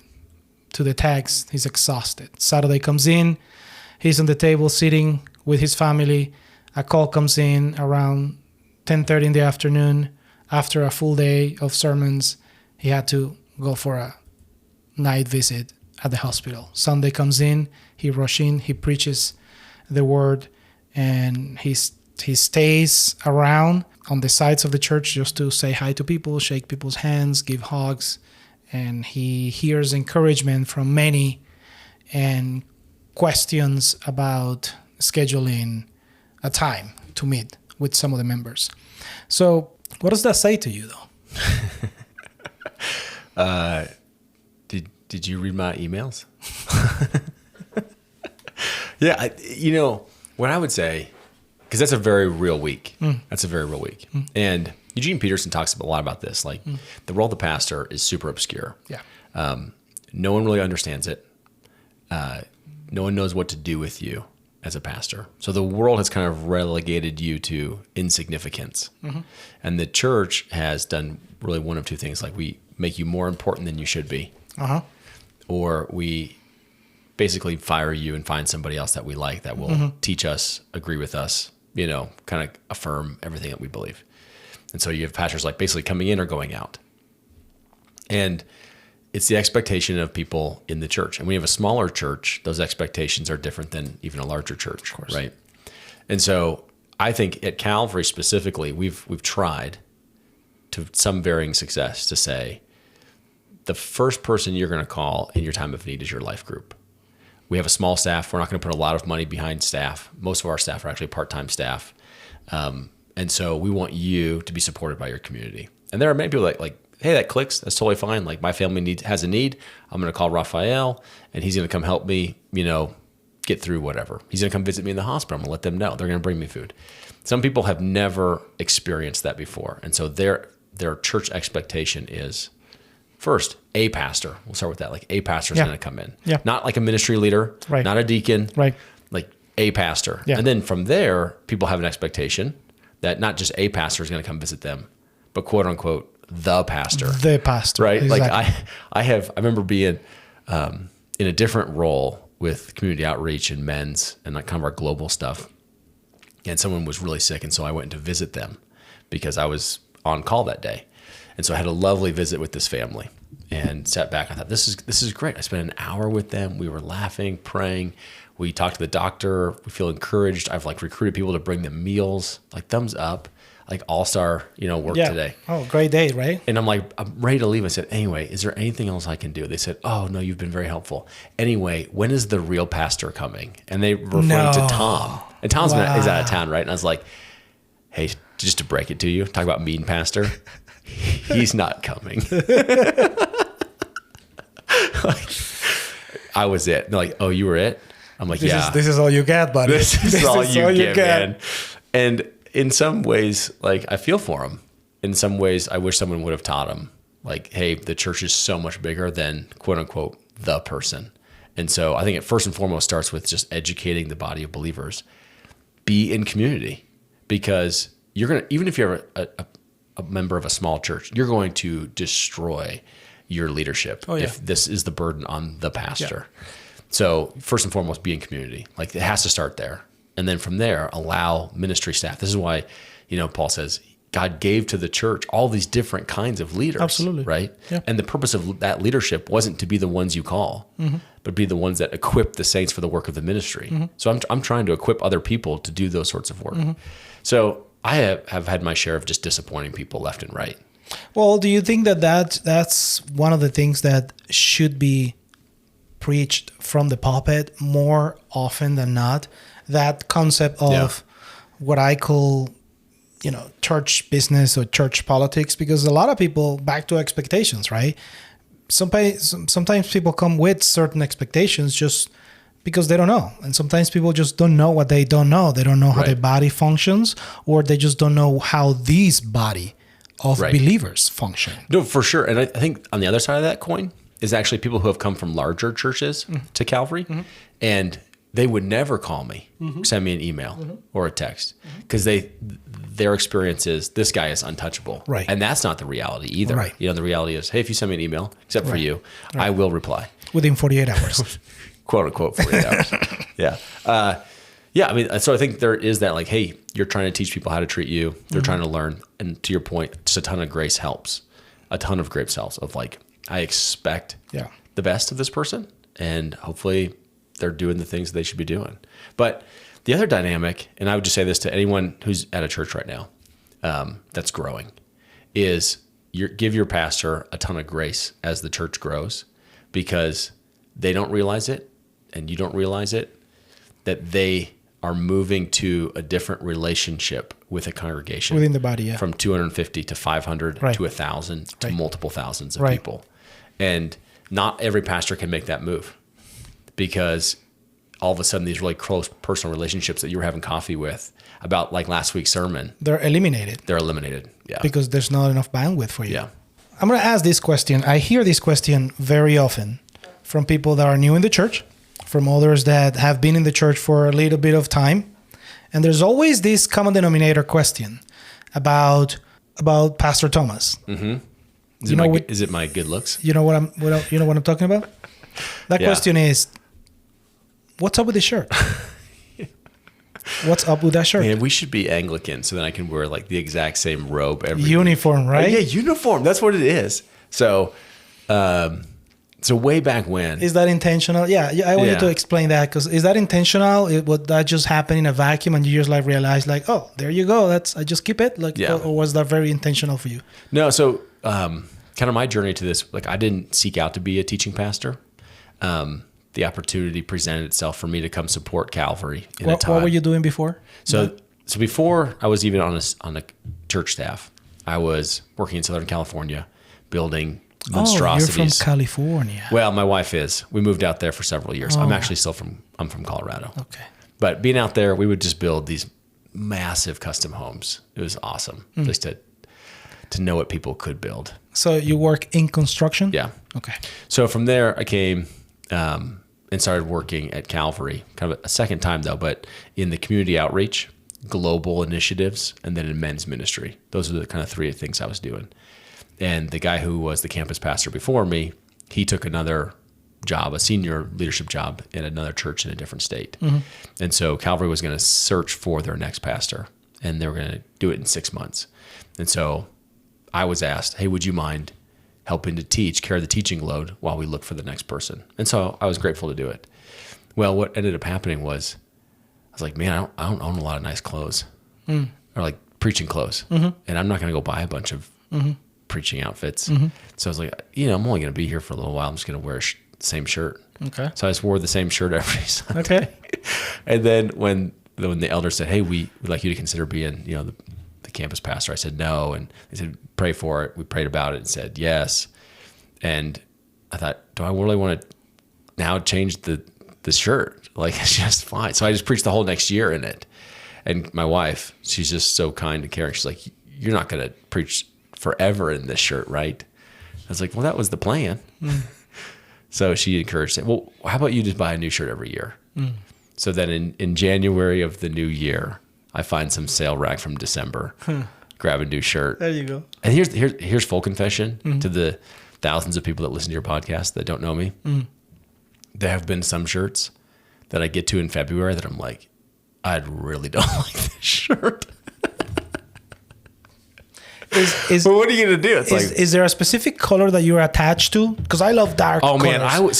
the text. He's exhausted. Saturday comes in. He's on the table sitting with his family. A call comes in around 10:30 in the afternoon. After a full day of sermons, he had to go for a night visit at the hospital. Sunday comes in. He rushes in. He preaches the word, and he stays around on the sides of the church just to say hi to people, shake people's hands, give hugs. And he hears encouragement from many and questions about scheduling a time to meet with some of the members. So what does that say to you, though? Did you read my emails? Yeah, what I would say, because that's a very real week. That's a very real week. And Eugene Peterson talks a lot about this. Like, the role of the pastor is super obscure. Yeah. No one really understands it. No one knows what to do with you as a pastor. So the world has kind of relegated you to insignificance. And the church has done really one of two things. Like, we make you more important than you should be. Or we basically fire you and find somebody else that we like that will teach us, agree with us, kind of affirm everything that we believe. And so you have pastors like basically coming in or going out. And it's the expectation of people in the church. And when you have a smaller church, those expectations are different than even a larger church, of course, right? And so I think at Calvary specifically, we've tried to some varying success to say the first person you're going to call in your time of need is your life group. We have a small staff. We're not going to put a lot of money behind staff. Most of our staff are actually part-time staff. And so we want you to be supported by your community. And there are many people like, hey, that clicks. That's totally fine. Like, my family has a need. I'm going to call Rafael, and he's going to come help me, get through whatever. He's going to come visit me in the hospital. I'm going to let them know. They're going to bring me food. Some people have never experienced that before. And so their church expectation is, first, a pastor. We'll start with that. Like, a pastor is going to come in. Yeah. Not like a ministry leader, not a deacon, like a pastor. Yeah. And then from there, people have an expectation that not just a pastor is going to come visit them, but quote unquote, the pastor. The pastor. Right? Exactly. Like I remember being in a different role with community outreach and men's and like kind of our global stuff. And someone was really sick. And so I went to visit them because I was on call that day. And so I had a lovely visit with this family and sat back. I thought, this is great. I spent an hour with them. We were laughing, praying. We talked to the doctor. We feel encouraged. I've recruited people to bring them meals, thumbs up, all-star, work today. Oh, great day, right? And I'm ready to leave. I said, anyway, is there anything else I can do? They said, oh, no, you've been very helpful. Anyway, when is the real pastor coming? And they referred to Tom. And Tom's is out of town, right? And I was like, hey, just to break it to you, talk about mean pastor. He's not coming. I was it. They're like, oh, you were it? I'm like, this is all you get, buddy. This is all you get, man. And in some ways, I feel for him. In some ways, I wish someone would have taught him, Like, hey, the church is so much bigger than quote unquote the person. And so I think it first and foremost starts with just educating the body of believers. Be in community, because you're going to, even if you're a member of a small church, you're going to destroy your leadership if this is the burden on the pastor. Yeah. So first and foremost, be in community. Like, it has to start there. And then from there, allow ministry staff. This is why, Paul says God gave to the church all these different kinds of leaders. Absolutely. Right? Yeah. And the purpose of that leadership wasn't to be the ones you call, but be the ones that equip the saints for the work of the ministry. So I'm trying to equip other people to do those sorts of work. So I have had my share of just disappointing people left and right. Well, do you think that's one of the things that should be preached from the pulpit more often than not? That concept of what I call, church business or church politics, because a lot of people, back to expectations, right? Sometimes people come with certain expectations just because they don't know. And sometimes people just don't know what they don't know. They don't know how their body functions, or they just don't know how these body of believers function. No, for sure. And I think on the other side of that coin is actually people who have come from larger churches to Calvary, and they would never call me, send me an email or a text, because their experience is, this guy is untouchable. Right. And that's not the reality either. Right. The reality is, hey, if you send me an email, except for you, I will reply. Within 48 hours. Quote unquote 48 hours. Yeah. I mean, so I think there is that, like, hey, you're trying to teach people how to treat you. They're trying to learn. And to your point, just a ton of grace helps. A ton of grace helps of, like, I expect the best of this person, and hopefully they're doing the things they should be doing. But the other dynamic, and I would just say this to anyone who's at a church right now that's growing, is give your pastor a ton of grace as the church grows, because they don't realize it, and you don't realize it, that they are moving to a different relationship with a congregation within the body, from 250 to 500 to 1,000 to multiple thousands of people. And not every pastor can make that move, because all of a sudden these really close personal relationships that you were having coffee with about, like last week's sermon, they're eliminated. Yeah. Because there's not enough bandwidth for you. Yeah. I'm going to ask this question. I hear this question very often from people that are new in the church, from others that have been in the church for a little bit of time. And there's always this common denominator question about Pastor Thomas. Is it my good looks? You know what I'm talking about? That question is, what's up with the shirt? What's up with that shirt? Man, we should be Anglican, so then I can wear like the exact same robe every uniform, right? Yeah, uniform. That's what it is. So, way back when. Is that intentional? Yeah, I want you to explain that, because is that intentional? Would that just happen in a vacuum and you just like realize like, oh, there you go. I just keep it. Like, or was that very intentional for you? No. So, kind of my journey to this, like, I didn't seek out to be a teaching pastor. The opportunity presented itself for me to come support Calvary in a time. What were you doing before? So before I was even on a church staff, I was working in Southern California, building monstrosities. Oh, you're from California. Well, my wife is. We moved out there for several years. I'm actually I'm from Colorado. Okay. But being out there, we would just build these massive custom homes. It was awesome just to know what people could build. So you work in construction? Yeah. Okay. So from there, I came and started working at Calvary, kind of a second time though, but in the community outreach, global initiatives, and then in men's ministry. Those are the kind of three things I was doing. And the guy who was the campus pastor before me, he took another job, a senior leadership job in another church in a different state. And so Calvary was going to search for their next pastor, and they were going to do it in 6 months. And so I was asked, hey, would you mind helping to carry the teaching load while we look for the next person? And so I was grateful to do it. Well, what ended up happening was, I was like, man, I don't own a lot of nice clothes or like preaching clothes. And I'm not going to go buy a bunch of preaching outfits. So I was like, I'm only going to be here for a little while. I'm just going to wear the same shirt. Okay. So I just wore the same shirt every Sunday. Okay. And then when the elder said, hey, we'd like you to consider being, the campus pastor, I said no. And they said, pray for it. We prayed about it and said yes. And I thought, do I really want to now change the shirt? Like, it's just fine. So I just preached the whole next year in it. And my wife, she's just so kind and caring. She's like, you're not going to preach forever in this shirt, right? I was like, well, that was the plan. So she encouraged it. Well, how about you just buy a new shirt every year? So then in January of the new year, I find some sale rack from December, grab a new shirt. There you go. And here's full confession to the thousands of people that listen to your podcast that don't know me. There have been some shirts that I get to in February that I'm like, I really don't like this shirt. But what are you going to do? Is there a specific color that you're attached to? Because I love dark colors.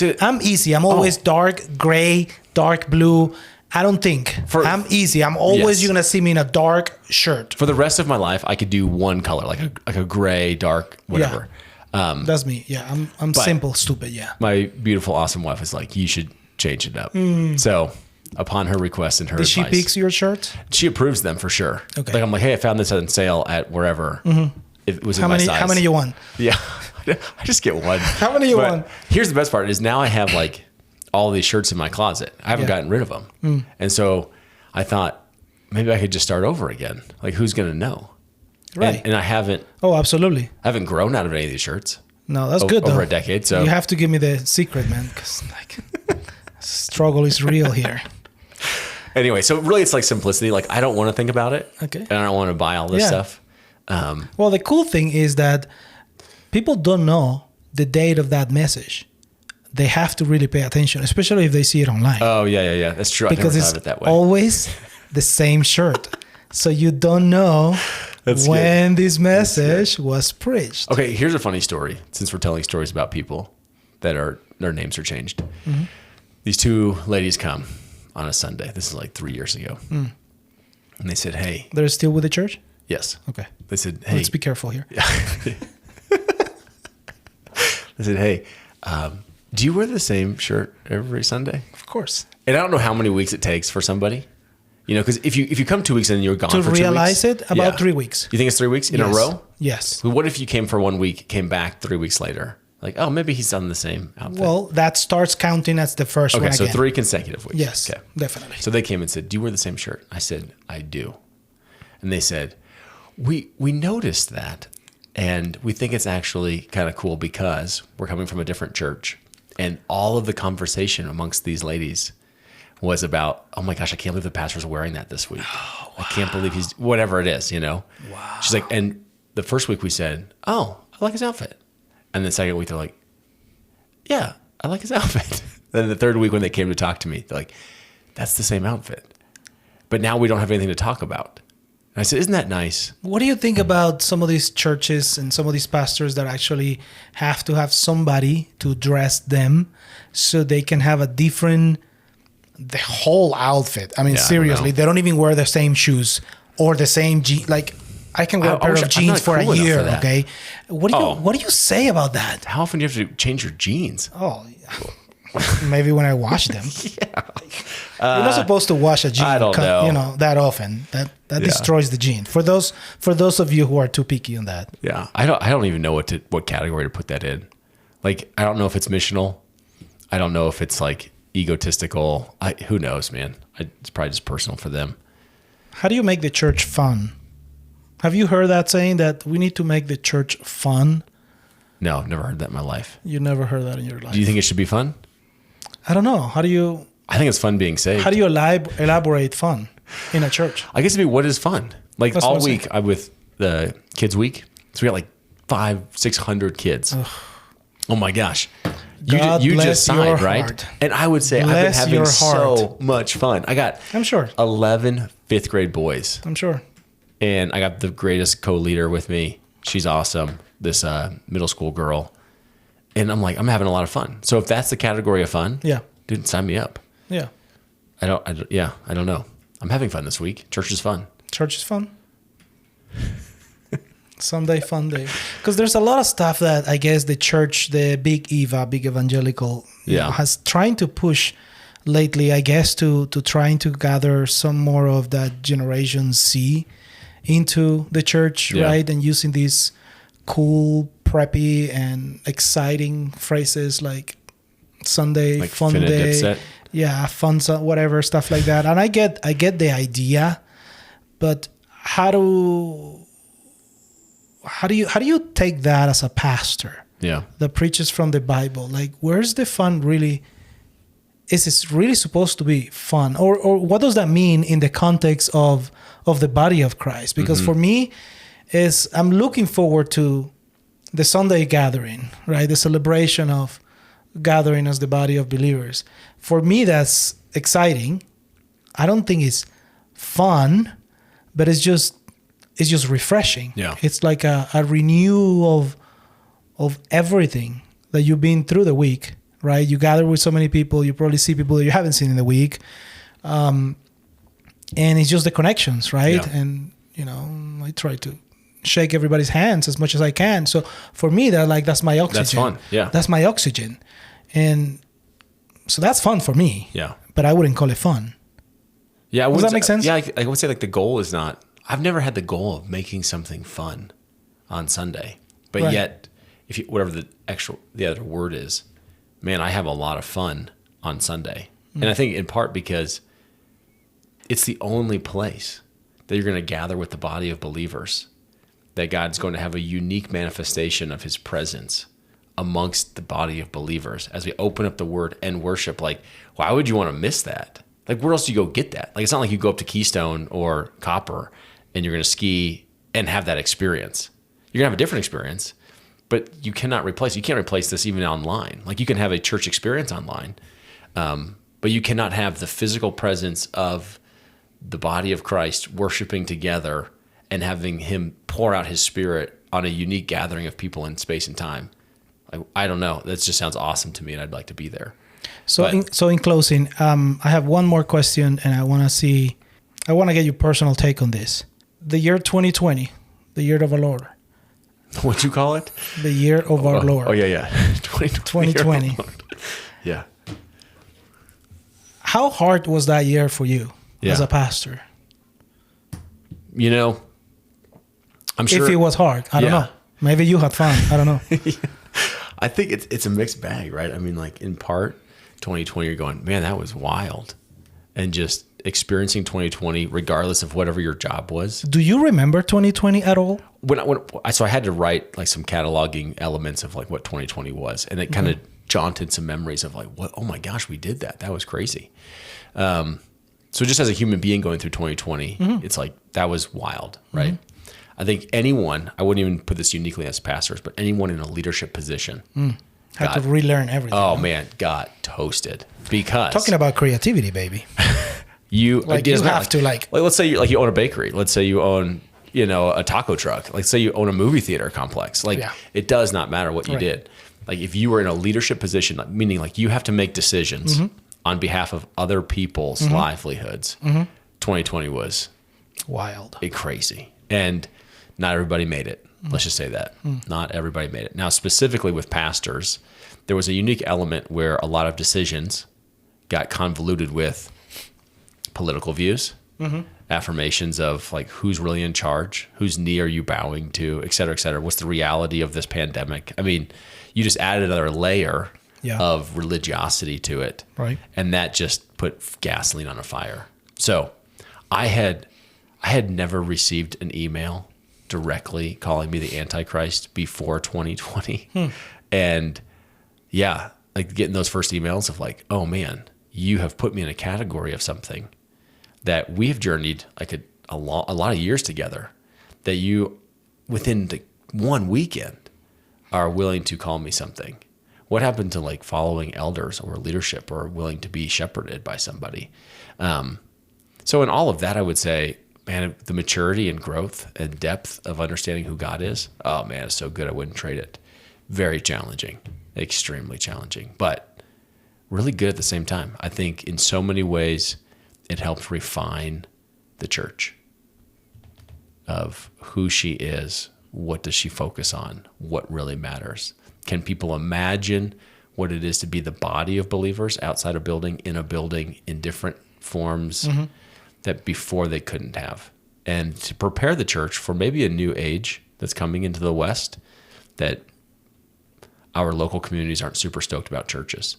Man, I'm easy. I'm always dark gray, dark blue. I don't think. I'm easy. I'm always going to see me in a dark shirt. For the rest of my life, I could do one color, like a gray, dark, whatever. Yeah. That's me. Yeah, I'm simple, stupid. Yeah. My beautiful, awesome wife is like, you should change it up. So upon her request and her advice. Did she pick your shirt? She approves them for sure. Okay. Like I'm like, hey, I found this on sale at wherever. It was in my size. How many you won? Yeah, I just get one. How many you won? Here's the best part is now I have like all these shirts in my closet. I haven't gotten rid of them. And so I thought maybe I could just start over again. Like who's going to know? Right. And I haven't. Oh, absolutely. I haven't grown out of any of these shirts. No, that's good though. Over a decade. So you have to give me the secret, man, because like struggle is real here. Anyway, so really it's like simplicity. Like I don't want to think about it. Okay. And I don't want to buy all this stuff. Well, the cool thing is that people don't know the date of that message. They have to really pay attention, especially if they see it online. Oh, yeah. That's true. Because I never it's thought of it that way. always the same shirt. So you don't know when this message was preached. Okay, here's a funny story. Since we're telling stories about people that their names are changed. These two ladies come on a Sunday. This is like 3 years ago. And they said, hey. They're still with the church? Yes. Okay. They said, hey. Let's be careful here. They said, hey, do you wear the same shirt every Sunday? Of course. And I don't know how many weeks it takes for somebody. You know, because if you come 2 weeks and you're gone for 2 weeks. To realize it, about 3 weeks. You think it's 3 weeks in a row? Yes. Well, what if you came for 1 week, came back 3 weeks later? Like, oh, maybe he's done the same outfit. Well, that starts counting as the first one again. Okay, so 3 consecutive weeks. Yes, okay. Definitely. So they came and said, do you wear the same shirt? I said, I do. And they said, we noticed that, and we think it's actually kind of cool because we're coming from a different church. And all of the conversation amongst these ladies was about, oh my gosh, I can't believe the pastor's wearing that this week. Oh, wow. I can't believe he's, whatever it is, you know? Wow. She's like, and the first week we said, oh, I like his outfit. And the second week they're like, yeah, I like his outfit. Then the third week when they came to talk to me, they're like, that's the same outfit. But now we don't have anything to talk about. And I said, isn't that nice? What do you think about some of these churches and some of these pastors that actually have to have somebody to dress them so they can have the whole outfit? I mean, seriously, they don't even wear the same shoes or the same jeans. Like, I can wear a pair of jeans for a year, okay? What do you say about that? How often do you have to change your jeans? Oh, maybe when I wash them. You're not supposed to wash a jean, I don't know. that often. That destroys the jean. For those of you who are too picky on that. Yeah, I don't even know what category to put that in. Like, I don't know if it's missional. I don't know if it's like egotistical. Who knows, man? It's probably just personal for them. How do you make the church fun? Have you heard that saying that we need to make the church fun? No, never heard that in my life. You never heard that in your life. Do you think it should be fun? I don't know. How do you... I think it's fun being saved. How do you elaborate fun in a church? I guess it'd be what is fun. Like that's all week, I'm with the kids week. So we got like 500-600 kids. Ugh. Oh my gosh. You just signed, right? Heart. And I would say I've been having so much fun. I'm sure 11 fifth grade boys. I'm sure. And I got the greatest co-leader with me. She's awesome. This middle school girl. And I'm like, I'm having a lot of fun. So if that's the category of fun, dude, sign me up. Yeah. I don't know. I'm having fun this week. Church is fun. Church is fun. Sunday fun day. Because there's a lot of stuff that I guess the church, the big evangelical, has trying to push lately, I guess, to trying to gather some more of that Generation Z into the church, right? And using these cool, preppy, and exciting phrases like Sunday, like fun day. Dipset. Yeah, fun, whatever, stuff like that. And I get the idea, but how do you take that as a pastor? that preaches from the Bible. Like, where's the fun really? Is it really supposed to be fun? Or what does that mean in the context of the body of Christ? Because for me, I'm looking forward to the Sunday gathering, right? The celebration of gathering as the body of believers. For me, that's exciting. I don't think it's fun, but it's just refreshing. Yeah. It's like a renewal of everything that you've been through the week, right? You gather with so many people. You probably see people that you haven't seen in the week. And it's just the connections, right? Yeah. And, I try to shake everybody's hands as much as I can. So for me, that's my oxygen. That's fun. Yeah. That's my oxygen. And so that's fun for me. Yeah. But I wouldn't call it fun. Yeah. Does that make sense? Yeah. I would say like the goal is not, I've never had the goal of making something fun on Sunday, but Right. yet whatever the other word is, man, I have a lot of fun on Sunday. And I think in part because it's the only place that you're going to gather with the body of believers, that God's going to have a unique manifestation of his presence amongst the body of believers as we open up the word and worship. Like, why would you want to miss that? Like, where else do you go get that? Like, it's not like you go up to Keystone or Copper and you're going to ski and have that experience. You're going to have a different experience, but you can't replace this even online. Like, you can have a church experience online, but you cannot have the physical presence of the body of Christ worshiping together and having him pour out his spirit on a unique gathering of people in space and time. I don't know. That just sounds awesome to me, and I'd like to be there. So in closing, I have one more question, and I want to get your personal take on this. The year 2020, the year of our Lord. What'd you call it? The year of our Lord. Oh, yeah. 2020. Yeah. How hard was that year for you as a pastor? I'm sure. If it was hard, I don't know. Maybe you had fun. I don't know. I think it's a mixed bag, right? I mean, like, in part, 2020, you're going, man, that was wild. And just experiencing 2020, regardless of whatever your job was. Do you remember 2020 at all? So I had to write like some cataloging elements of like what 2020 was. And it kind of jaunted some memories of like, what? Oh my gosh, we did that. That was crazy. So just as a human being going through 2020, it's like, that was wild, right? I think anyone, I wouldn't even put this uniquely as pastors, but anyone in a leadership position had to relearn everything. Oh man, got toasted because talking about creativity, baby. you have to let's say you own a bakery. Let's say you own a taco truck. Let's say you own a movie theater complex. It does not matter what you did. Like, if you were in a leadership position, meaning like you have to make decisions on behalf of other people's livelihoods. 2020 was wild, crazy, and not everybody made it. Let's just say that. Not everybody made it. Now, specifically with pastors, there was a unique element where a lot of decisions got convoluted with political views, affirmations of like, who's really in charge, whose knee are you bowing to, et cetera, et cetera. What's the reality of this pandemic? I mean, you just added another layer of religiosity to it. Right. And that just put gasoline on a fire. So I had never received an email directly calling me the Antichrist before 2020. And like getting those first emails of like, oh man, you have put me in a category of something that we have journeyed like a lot of years together, that you within the one weekend are willing to call me something. What happened to like following elders or leadership or willing to be shepherded by somebody? So in all of that, I would say, man, the maturity and growth and depth of understanding who God is, oh man, it's so good. I wouldn't trade it. Very challenging, extremely challenging, but really good at the same time. I think in so many ways, it helped refine the church of who she is. What does she focus on? What really matters? Can people imagine what it is to be the body of believers outside a building, in different forms that before they couldn't have? And to prepare the church for maybe a new age that's coming into the West, that our local communities aren't super stoked about churches.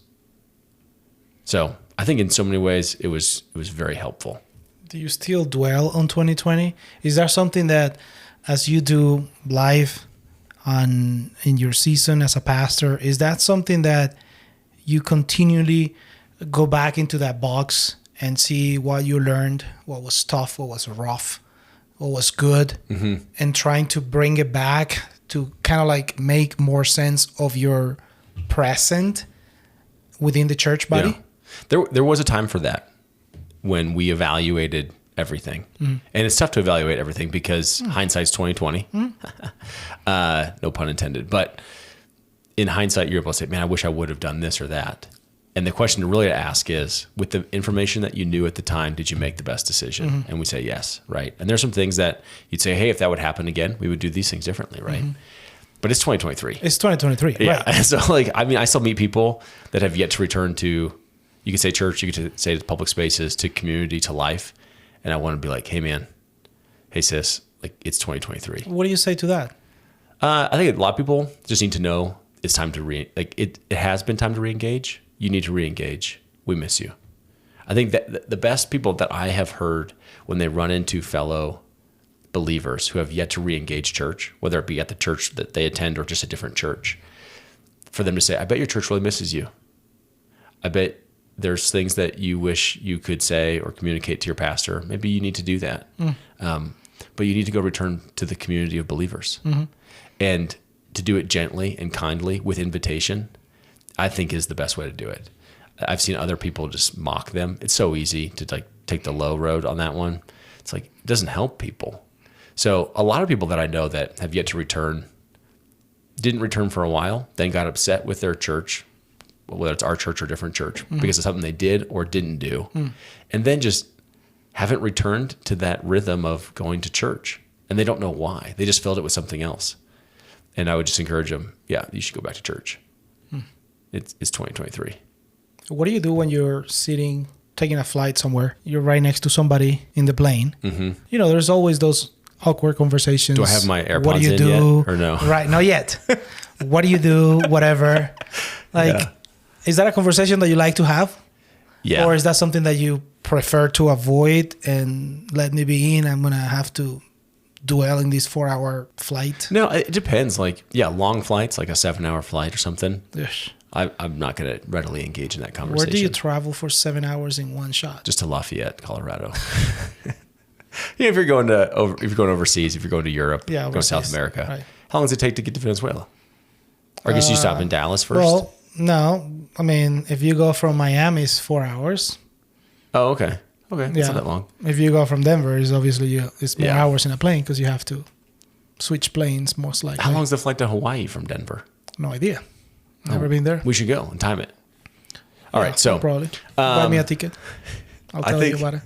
So I think in so many ways it was very helpful. Do you still dwell on 2020? Is there something that, as you do live in your season as a pastor? Is that something that you continually go back into that box and see what you learned, what was tough, what was rough, what was good, and trying to bring it back to kind of like make more sense of your present within the church body? Yeah. There was a time for that when we evaluated everything. And it's tough to evaluate everything because hindsight's 2020. No pun intended. But in hindsight, you're able to say, man, I wish I would have done this or that. And the question to really ask is, with the information that you knew at the time, did you make the best decision? And we say yes, right? And there's some things that you'd say, hey, if that would happen again, we would do these things differently, right? But it's 2023. It's 2023, yeah. right? So like, I mean, I still meet people that have yet to return to, you could say church, you could say to public spaces, to community, to life. And I want to be like, hey man, hey sis, like it's 2023. What do you say to that? I think a lot of people just need to know it's time to it has been time to re-engage. You need to re-engage. We miss you. I think that the best people that I have heard when they run into fellow believers who have yet to re-engage church, whether it be at the church that they attend or just a different church, for them to say, I bet your church really misses you. I bet there's things that you wish you could say or communicate to your pastor. Maybe you need to do that. But you need to go return to the community of believers. And to do it gently and kindly with invitation, I think is the best way to do it. I've seen other people just mock them. It's so easy to like take the low road on that one. It's like, it doesn't help people. So a lot of people that I know that have yet to return, didn't return for a while, then got upset with their church, whether it's our church or different church, because of something they did or didn't do. And then just haven't returned to that rhythm of going to church. And they don't know why. They just filled it with something else. And I would just encourage them, yeah, you should go back to church. It's 2023. What do you do when you're sitting, taking a flight somewhere? You're right next to somebody in the plane. You know, there's always those awkward conversations. Do I have my AirPods what do you in do? yet or no? Right, not yet. What do you do? Whatever. Like, is that a conversation that you like to have? Yeah. Or is that something that you prefer to avoid and let me be in? I'm going to have to dwell in this 4-hour flight. No, it depends. Like, yeah, long flights, like a 7-hour flight or something. Yes. I'm not going to readily engage in that conversation. Where do you travel for 7 hours in one shot? Just to Lafayette, Colorado. If you're going overseas, if you're going to Europe, going to South America, right. How long does it take to get to Venezuela? Or I guess you stop in Dallas first. Well, no. I mean, if you go from Miami, it's 4 hours. Oh, okay. Okay, that's not that long. If you go from Denver, it's obviously it's more hours in a plane because you have to switch planes most likely. How long is the flight to Hawaii from Denver? No idea. Never been there. We should go and time it. All right, so probably buy me a ticket. I'll tell you about it.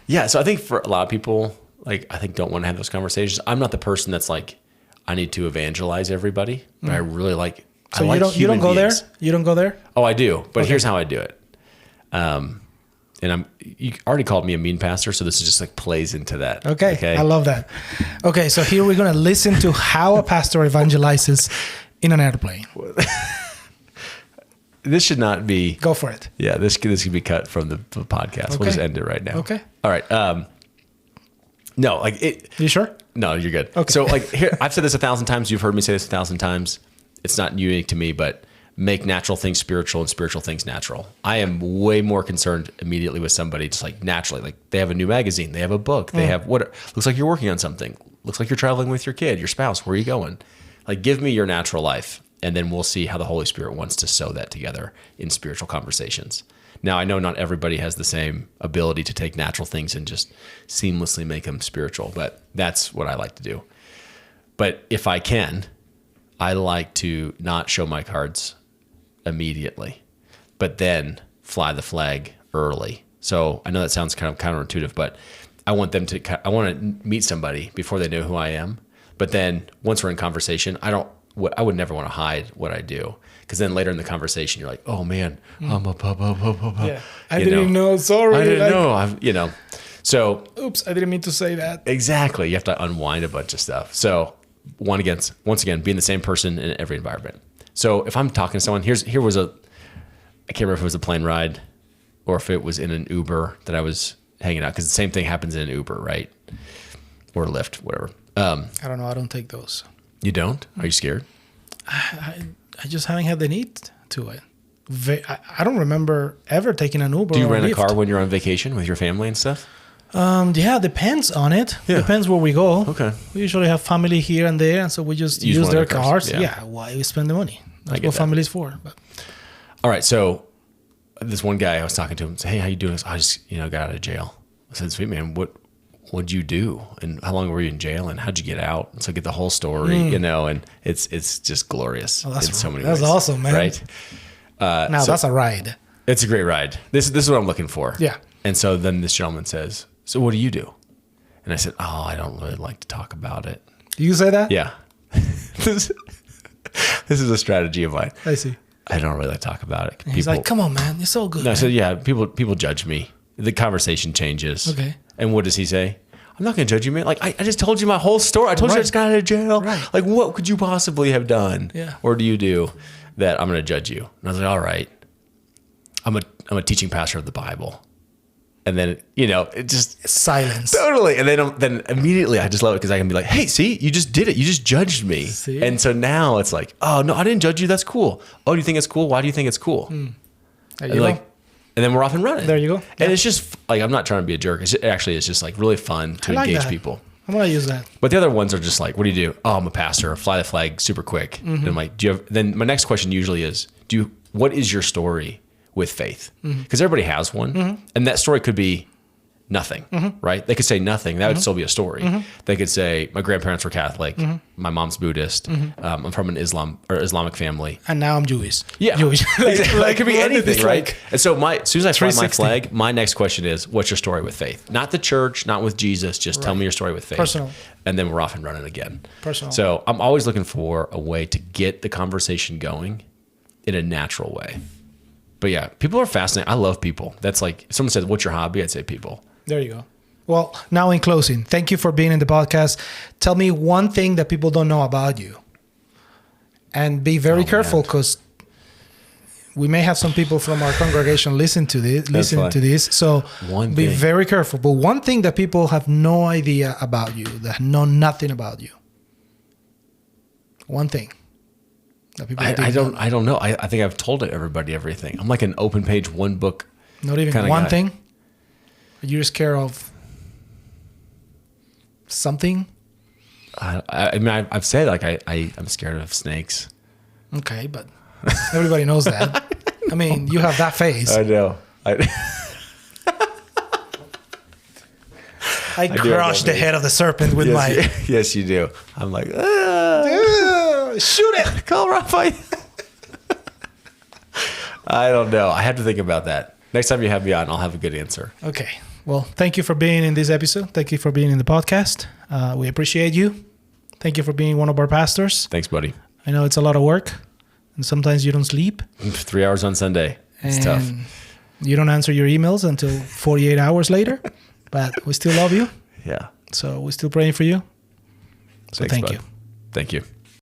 Yeah, so I think for a lot of people, like I think don't want to have those conversations. I'm not the person that's like, I need to evangelize everybody, but I really like. So I like you don't go beings. there. You don't go there. Oh, I do, but here's how I do it. And you already called me a mean pastor, so this is just like plays into that. Okay. I love that. Okay, so here we're gonna listen to how a pastor evangelizes in an airplane. This should not be. Go for it. Yeah, this could be cut from the podcast. Okay. We'll just end it right now. Okay. All right. No, like it. You sure? No, you're good. Okay. So like here, I've said this 1,000 times. You've heard me say this 1,000 times. It's not unique to me, but make natural things spiritual and spiritual things natural. I am way more concerned immediately with somebody just like naturally, like they have a new magazine, they have a book, they have what looks like you're working on something, looks like you're traveling with your kid, your spouse, where are you going? Like give me your natural life and then we'll see how the Holy Spirit wants to sew that together in spiritual conversations. Now, I know not everybody has the same ability to take natural things and just seamlessly make them spiritual, but that's what I like to do. But if I can, I like to not show my cards immediately, but then fly the flag early. So I know that sounds kind of counterintuitive, but I want to meet somebody before they know who I am. But then once we're in conversation, I would never want to hide what I do. Because then later in the conversation, you're like, oh man, I'm a yeah. I didn't know. Sorry. I didn't know. So. Oops, I didn't mean to say that. Exactly. You have to unwind a bunch of stuff. So once again, being the same person in every environment. So if I'm talking to someone, I can't remember if it was a plane ride or if it was in an Uber that I was hanging out. Because the same thing happens in an Uber, right? Or Lyft, whatever. I don't know. I don't take those. You don't? Are you scared? I just haven't had the need to it. I don't remember ever taking an Uber. Do you or rent a Lyft. car when you're on vacation with your family and stuff? Yeah, depends on it. Yeah. Depends where we go. Okay. We usually have family here and there, and so we just Use use one of their their cars. cars. Yeah. Yeah, why we spend the money? That's get what that. family's for. But All right. So this one guy I was talking to him said, "Hey, how you doing?" I just, got out of jail. I said, "Sweet man, what'd you do? And how long were you in jail? And how'd you get out?" And so I get the whole story, and it's just glorious in so many ways. That's awesome, man. Right? now so that's a ride. It's a great ride. This is what I'm looking for. Yeah. And so then this gentleman says, "So what do you do?" And I said, "Oh, I don't really like to talk about it." You say that? Yeah. This is a strategy of mine. I see. I don't really like to talk about it. And he's like, "Come on, man, you're so good." No, I man. said, yeah, people judge me. The conversation changes. Okay. And what does he say? "I'm not going to judge you, man. Like, I just told you my whole story. I told you I just got out of jail. Right. Like, what could you possibly have done? Yeah. Or do you do that I'm going to judge you?" And I was like, all right. I'm a teaching pastor of the Bible. And then, it just... Silence. Totally. And then immediately I just love it because I can be like, "Hey, see, you just did it. You just judged me." See? And so now it's like, "Oh, no, I didn't judge you. That's cool. Oh, do you think it's cool? Why do you think it's cool?" There And you like, go. and then we're off and running. There you go. And Yeah. it's just like, I'm not trying to be a jerk. It's just like really fun to I like engage that. people. I'm gonna use that. But the other ones are just like, "What do you do?" "Oh, I'm a pastor. Fly the flag super quick." Mm-hmm. And I'm like, then my next question usually is, what is your story with faith? Mm-hmm. Because everybody has one. And that story could be nothing, Mm-hmm. right? They could say nothing. That would still be a story. They could say, "My grandparents were Catholic. Mm-hmm. My mom's Buddhist. I'm from an Islamic family." And now I'm Jewish. Yeah. Jewish. It could be anything, it's right? like- And so as soon as I fly my 360. flag, my next question is, what's your story with faith? Not the church, not with Jesus. Just tell me your story with faith. Personal. And then we're off and running again. Personal. So I'm always looking for a way to get the conversation going in a natural way. But yeah, people are fascinating. I love people. That's like, if someone says, "What's your hobby?" I'd say people. There you go. Well, now in closing, thank you for being in the podcast. Tell me one thing that people don't know about you. And be very careful because we may have some people from our congregation listen to this. So One be thing. very careful. But one thing that people have no idea about you, that know nothing about you. One thing that people didn't know. I don't know. I think I've told everybody everything. I'm like an open page, one book. Not even kinda one guy. thing. You're scared of something. I mean, I've said like I'm scared of snakes. Okay, but everybody knows that. I mean, you have that face. I know. I do crushed have the that head of the serpent with my. Yes, you do. I'm like, Shoot it! call Rafael. I don't know. I have to think about that. Next time you have me on, I'll have a good answer. Okay. Well, thank you for being in this episode. Thank you for being in the podcast. We appreciate you. Thank you for being one of our pastors. Thanks, buddy. I know it's a lot of work, and sometimes you don't sleep. 3 hours on Sunday. It's and tough. You don't answer your emails until 48 hours later, but we still love you. Yeah. So we're still praying for you. So Thanks, thank bud. you. Thank you.